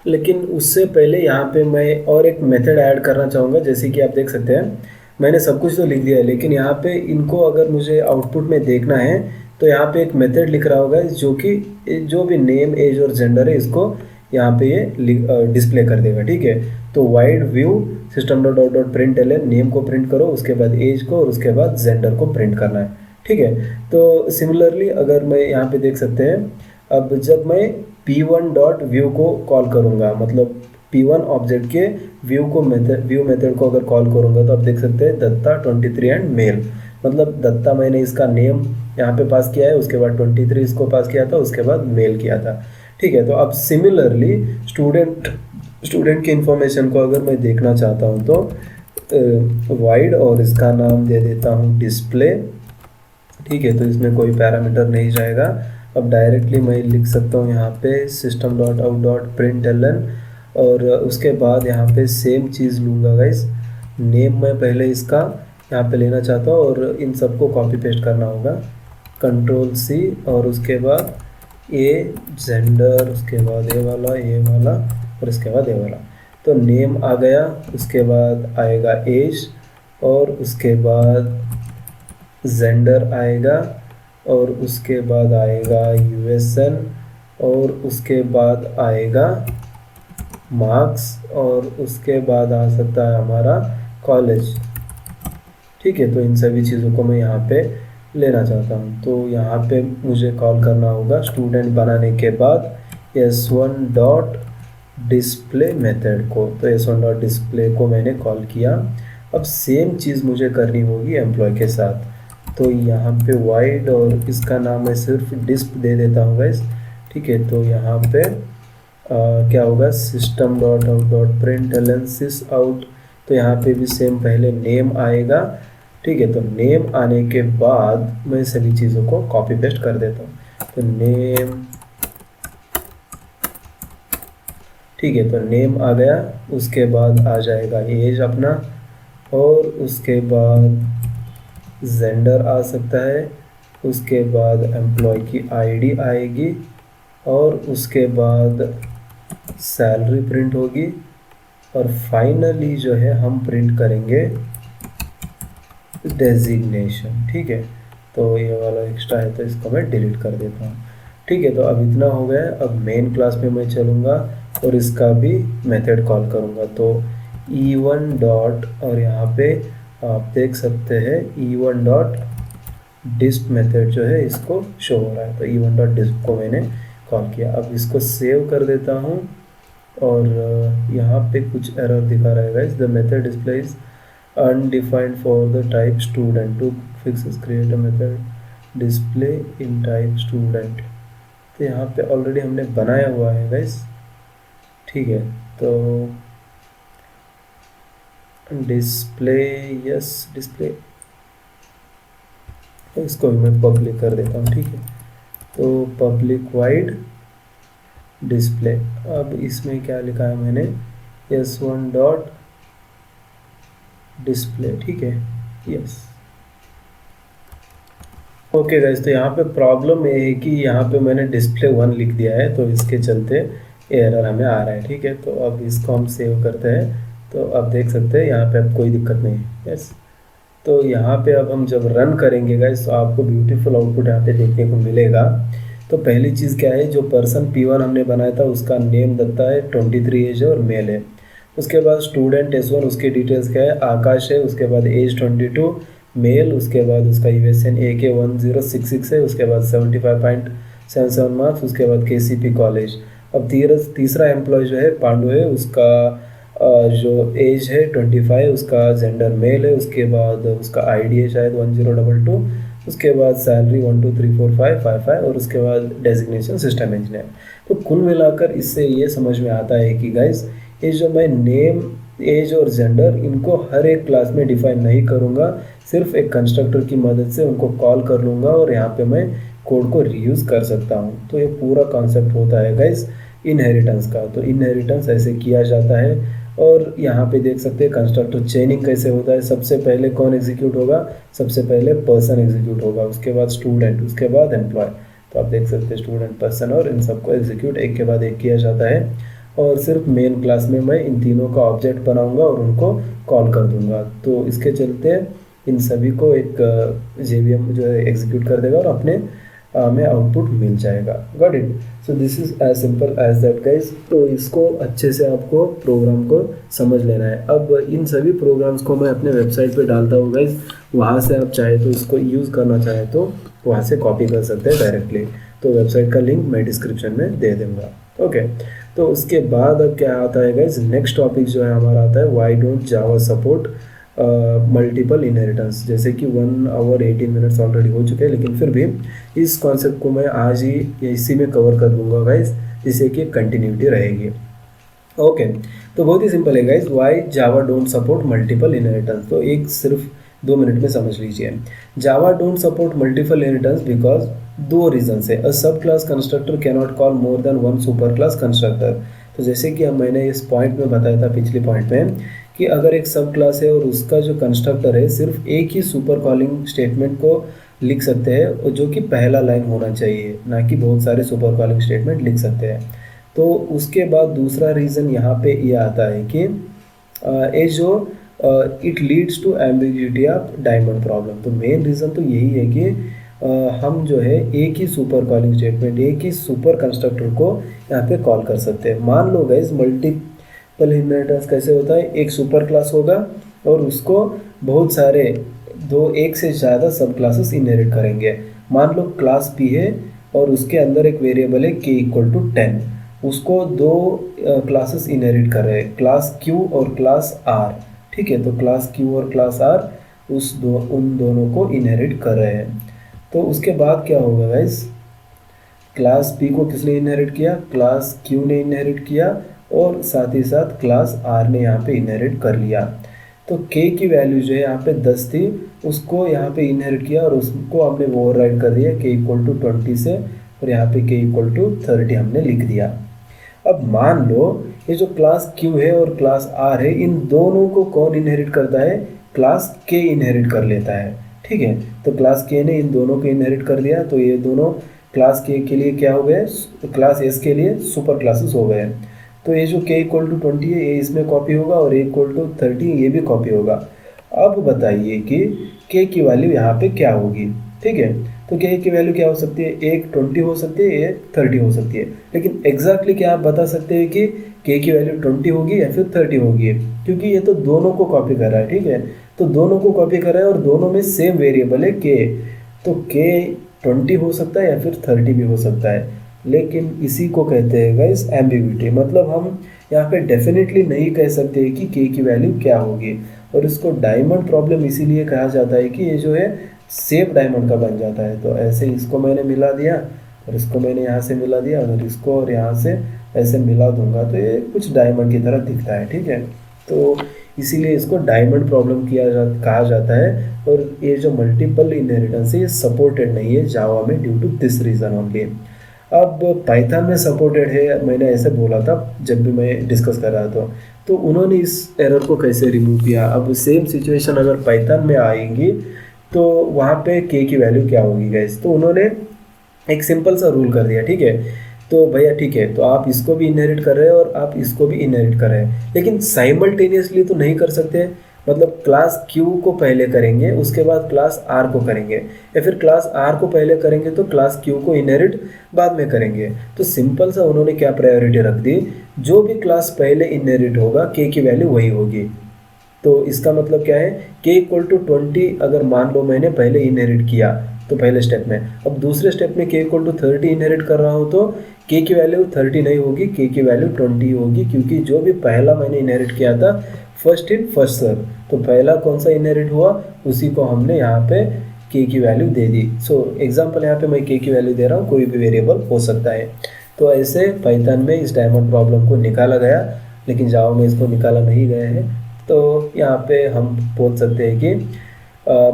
लेकिन उससे पहले यहाँ पे मैं और एक मेथड ऐड करना चाहूँगा। जैसे कि आप देख सकते हैं मैंने सब कुछ तो लिख दिया है, लेकिन यहाँ पे इनको अगर मुझे आउटपुट में देखना है तो यहाँ पे एक मेथड लिख रहा होगा जो कि जो भी नेम, एज और जेंडर है इसको यहाँ पे ये डिस्प्ले कर देगा, ठीक है। तो wide view system dot dot print L name को प्रिंट करो, उसके बाद एज को, और उसके बाद जेंडर को प्रिंट करना है, ठीक है। तो सिमिलरली अगर मैं यहाँ पे देख सकते हैं, अब जब मैं P1 डॉट व्यू को कॉल करूँगा, मतलब P1 ऑब्जेक्ट के व्यू मेथड को अगर कॉल करूँगा, तो आप देख सकते हैं दत्ता 23 एंड मेल। मतलब दत्ता मैंने इसका नेम यहाँ पे पास किया है, उसके बाद 23 इसको पास किया था, उसके बाद मेल किया था, ठीक है। तो अब सिमिलरली स्टूडेंट की इंफॉर्मेशन को अगर मैं देखना चाहता हूँ तो वाइड, और इसका नाम दे देता हूँ डिस्प्ले, ठीक है। तो इसमें कोई पैरामीटर नहीं जाएगा। अब डायरेक्टली मैं लिख सकता हूँ यहाँ पे system.out.println और उसके बाद यहाँ पे सेम चीज़ लूँगा गाइस, नेम मैं पहले इसका यहाँ पे लेना चाहता हूँ और इन सबको कॉपी पेस्ट करना होगा, कंट्रोल सी, और उसके बाद ए जेंडर, उसके बाद ये वाला और उसके बाद ये वाला। तो नेम आ गया, उसके बाद आएगा एज, और उसके बाद जेंडर आएगा, और उसके बाद आएगा यूएसएन, और उसके बाद आएगा मार्क्स, और उसके बाद आ सकता है हमारा कॉलेज। ठीक है, तो इन सभी चीज़ों को मैं यहाँ पे लेना चाहता हूँ। तो यहाँ पे मुझे कॉल करना होगा स्टूडेंट बनाने के बाद s1 डॉट डिस्प्ले मेथड को। तो s1 डॉट डिस्प्ले को मैंने कॉल किया। अब सेम चीज़ मुझे करनी होगी एम्प्लॉय के साथ। तो यहाँ पे वाइड, और इसका नाम मैं सिर्फ डिस्प दे देता हूँ गाइस। ठीक है, तो यहाँ पे क्या होगा, system dot out dot println sys out. तो यहाँ पे भी सेम पहले नेम आएगा। ठीक है, तो नेम आने के बाद मैं सभी चीज़ों को कॉपी पेस्ट कर देता हूँ। तो नेम, ठीक है, तो नेम आ गया, उसके बाद आ जाएगा एज अपना, और उसके बाद जेंडर आ सकता है, उसके बाद एम्प्लॉय की आईडी आएगी, और उसके बाद सैलरी प्रिंट होगी, और फाइनली जो है हम प्रिंट करेंगे डेजिग्नेशन। ठीक है, तो ये वाला एक्स्ट्रा है तो इसको मैं डिलीट कर देता हूँ। ठीक है, तो अब इतना हो गया। अब मेन क्लास में मैं चलूँगा और इसका भी मेथड कॉल करूँगा। तो e1 डॉट, और यहाँ पे आप देख सकते हैं e1 डॉट डिस्प मेथड जो है इसको शो हो रहा है। तो e1 डॉट डिस्प को मैंने कॉल किया। अब इसको सेव कर देता हूँ, और यहाँ पे कुछ एरर दिखा रहा है guys, the method displays undefined for the type student. To fix this, create a method display in type student. तो यहाँ पे ऑलरेडी हमने बनाया हुआ है गाइस। ठीक है, तो डिस्प्ले, यस डिस्प्ले, इसको भी मैं पब्लिक कर देता हूँ। ठीक है, तो पब्लिक वाइड डिस्प्ले। अब इसमें क्या लिखा है मैंने, s1 डॉट डिस्प्ले। ठीक है, यस, ओके गाइस। तो यहाँ पे प्रॉब्लम ये है कि यहाँ पे मैंने डिस्प्ले 1 लिख दिया है, तो इसके चलते एरर हमें आ रहा है। ठीक है, तो अब इसको हम सेव करते हैं। तो अब देख सकते हैं यहाँ पे अब कोई दिक्कत नहीं है। यस, तो यहाँ पे अब हम जब रन करेंगे गाइस तो आपको ब्यूटीफुल आउटपुट यहाँ पे देखने को मिलेगा। तो पहली चीज़ क्या है, जो पर्सन P1 हमने बनाया था उसका नेम दत्ता है, 23 एज है और मेल है। उसके बाद स्टूडेंट S1, उसके डिटेल्स क्या है, आकाश है। उसके बाद एज 22 मेल, उसके बाद उसका यूएसएन AK1066 है, उसके बाद 75.77 मार्क्स, उसके बाद KCP कॉलेज। अब तीसरा एम्प्लॉय जो है पांडु है, उसका जो एज है 25, उसका जेंडर मेल है, उसके बाद उसका आईडी है शायद 1022, उसके बाद सैलरी 123455 और उसके बाद डेजिग्नेशन सिस्टम इंजीनियर। तो कुल मिलाकर इससे ये समझ में आता है कि गाइस ये जो मैं नेम, एज और जेंडर इनको हर एक क्लास में डिफाइन नहीं करूँगा, सिर्फ एक कंस्ट्रक्टर की मदद से उनको कॉल कर लूँगा और यहाँ पे मैं कोड को रीयूज़ कर सकता हूँ। तो ये पूरा कॉन्सेप्ट होता है गाइस इनहेरिटेंस का। तो इनहेरिटेंस ऐसे किया जाता है। और यहाँ पे देख सकते हैं कंस्ट्रक्टर चेनिंग कैसे होता है। सबसे पहले कौन एग्जीक्यूट होगा, सबसे पहले पर्सन एग्जीक्यूट होगा, उसके बाद स्टूडेंट, उसके बाद एम्प्लॉय। तो आप देख सकते हैं स्टूडेंट, पर्सन और इन सबको एग्जीक्यूट एक के बाद एक किया जाता है। और सिर्फ मेन क्लास में मैं इन तीनों का ऑब्जेक्ट बनाऊंगा और उनको कॉल कर दूंगा। तो इसके चलते इन सभी को एक JVM जो है एग्जीक्यूट कर देगा और अपने में आउटपुट मिल जाएगा। Got it. So this is as simple as that guys. तो इसको अच्छे से आपको प्रोग्राम को समझ लेना है। अब इन सभी प्रोग्राम्स को मैं अपने वेबसाइट पे डालता हूँ गाइज, वहाँ से आप चाहे तो इसको यूज़ करना चाहे तो वहाँ से कॉपी कर सकते हैं डायरेक्टली। तो वेबसाइट का लिंक मैं डिस्क्रिप्शन में दे दूँगा। ओके, तो उसके बाद अब क्या आता है गाइज, नेक्स्ट टॉपिक जो है हमारा आता है why don't Java support multiple inheritance. जैसे कि 1 आवर 18 मिनट्स ऑलरेडी हो चुके हैं, लेकिन फिर भी इस कॉन्सेप्ट को मैं आज ही या इसी में कवर कर दूंगा गाइज, जिससे कि कंटिन्यूटी रहेगी। ओके, तो बहुत ही सिंपल है guys, why Java don't support multiple inheritance. तो एक सिर्फ 2 मिनट में समझ लीजिए। Java don't support multiple inheritance because 2 reason है। अ सब class constructor cannot call more than 1 super class constructor. तो तो जैसे कि मैंने इस पॉइंट में बताया था, पिछले पॉइंट में, कि अगर एक सब क्लास है और उसका जो कंस्ट्रक्टर है सिर्फ एक ही सुपर कॉलिंग स्टेटमेंट को लिख सकते हैं, और जो कि पहला लाइन होना चाहिए, ना कि बहुत सारे सुपर कॉलिंग स्टेटमेंट लिख सकते हैं। तो उसके बाद दूसरा रीज़न यहाँ पे ये आता है कि ये जो it leads to ambiguity of diamond problem. तो मेन रीज़न तो यही है कि हम जो है एक ही सुपर कॉलिंग स्टेटमेंट, एक ही सुपर कंस्ट्रक्टर को यहाँ पे कॉल कर सकते हैं। मान लो गाइस मल्टीपल इनहेरिटेंस कैसे होता है, एक सुपर क्लास होगा और उसको बहुत सारे एक से ज़्यादा सब क्लासेस इनहेरिट करेंगे। मान लो क्लास पी है और उसके अंदर एक वेरिएबल है के इक्वल टू 10, उसको दो क्लासेस इनहेरिट कर रहे हैं, क्लास क्यू और क्लास आर। ठीक है, तो क्लास क्यू और क्लास आर उन दोनों को इनहेरिट कर रहे हैं। तो उसके बाद क्या होगा गाइस, क्लास पी को किसने इनहेरिट किया, क्लास क्यू ने इनहेरिट किया, और साथ ही साथ क्लास आर ने यहाँ पे इनहेरिट कर लिया। तो k की वैल्यू जो है यहाँ पे 10 थी, उसको यहाँ पे इनहेरिट किया और उसको हमने ओवरराइड कर दिया k इक्वल टू 20 से, और यहाँ पे k इक्वल टू 30 हमने लिख दिया। अब मान लो ये जो क्लास Q है और क्लास R है, इन दोनों को कौन इनहेरिट करता है, क्लास K इनहेरिट कर लेता है। ठीक है, तो क्लास K ने इन दोनों को इनहेरिट कर दिया, तो ये दोनों क्लास K के लिए क्या हो गए, क्लास S के लिए सुपर क्लासेस हो गए। तो ये जो k इक्वल टू 20 है ये इसमें कॉपी होगा, और a इक्वल टू 30 ये भी कॉपी होगा। अब बताइए कि k की वैल्यू यहाँ पे क्या होगी। ठीक है, तो k की वैल्यू क्या हो सकती है, एक 20 हो सकती है, एक 30 हो सकती है, लेकिन एग्जैक्टली क्या आप बता सकते हैं कि k की वैल्यू 20 होगी या फिर 30 होगी, क्योंकि ये तो दोनों को कॉपी कर रहा है। ठीक है, तो दोनों को कॉपी कर रहा है और दोनों में सेम वेरिएबल है k, तो k 20 हो सकता है या फिर 30 भी हो सकता है। लेकिन इसी को कहते हैं गाइस एम्बिग्यूटी, मतलब हम यहाँ पे डेफिनेटली नहीं कह सकते कि k की वैल्यू क्या होगी, और इसको डायमंड प्रॉब्लम इसीलिए कहा जाता है कि ये जो है सेफ डायमंड का बन जाता है। तो ऐसे इसको मैंने मिला दिया और इसको मैंने यहाँ से मिला दिया, अगर इसको और यहाँ से ऐसे मिला दूंगा तो ये कुछ डायमंड की तरह दिखता है। ठीक है, तो इसीलिए इसको डायमंड प्रॉब्लम कहा जाता है। और ये जो मल्टीपल इनहेरिटेंस है ये सपोर्टेड नहीं है जावा में, due to this reason only. अब पाइथन में सपोर्टेड है, मैंने ऐसे बोला था जब भी मैं डिस्कस कर रहा था। तो उन्होंने इस एरर को कैसे रिमूव किया, अब सेम सिचुएशन अगर पाइथन में आएंगी तो वहाँ पे k की वैल्यू क्या होगी गाइस, तो उन्होंने एक सिंपल सा रूल कर दिया। ठीक है, तो भैया ठीक है, तो आप इसको भी इनहेरिट कर रहे हैं और आप इसको भी इनहेरिट कर रहे हैं, लेकिन साइमल्टेनियसली तो नहीं कर सकते। मतलब क्लास Q को पहले करेंगे, उसके बाद क्लास R को करेंगे, या फिर क्लास R को पहले करेंगे तो क्लास Q को इनहेरिट बाद में करेंगे। तो सिंपल सा उन्होंने क्या प्रायोरिटी रख दी, जो भी क्लास पहले इनहेरिट होगा k की वैल्यू वही होगी। तो इसका मतलब क्या है, k इक्वल टू 20 अगर मान लो मैंने पहले इनहेरिट किया तो पहले स्टेप में, अब दूसरे स्टेप में k इक्वल टू 30 इनहेरिट कर रहा हूँ तो k की वैल्यू 30 नहीं होगी, k की वैल्यू 20 होगी, क्योंकि जो भी पहला मैंने इनहेरिट किया था फर्स्ट इन फर्स्ट सर्व, तो पहला कौन सा इनहेरिट हुआ उसी को हमने यहाँ पे k की वैल्यू दे दी। सो एग्जाम्पल यहाँ पे मैं k की वैल्यू दे रहा हूँ, कोई भी वेरिएबल हो सकता है। तो ऐसे पाइथन में इस डायमंड प्रॉब्लम को निकाला गया, लेकिन जावा में इसको निकाला नहीं गया है। तो यहाँ पे हम बोल सकते हैं कि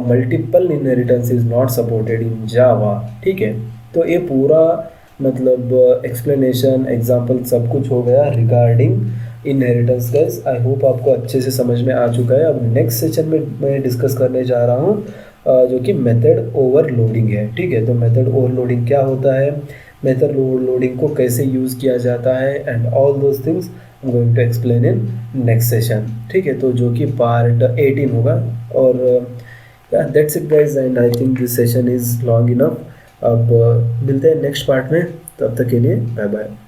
multiple inheritance is not supported in Java. ठीक है, तो ये पूरा मतलब एक्सप्लेनेशन एग्जाम्पल सब कुछ हो गया regarding inheritance guys. I hope आपको अच्छे से समझ में आ चुका है। अब नेक्स्ट सेशन में मैं डिस्कस करने जा रहा हूँ जो कि मेथड ओवरलोडिंग है। ठीक है, तो मेथड ओवरलोडिंग क्या होता है, मेथड ओवरलोडिंग को कैसे यूज़ किया जाता है, and all those things I am going to explain in next session. ठीक है, तो जो कि पार्ट 18 होगा। और that's it guys, and I think this session is long enough. अब मिलते हैं नेक्स्ट पार्ट में, तब तक के लिए बाय बाय।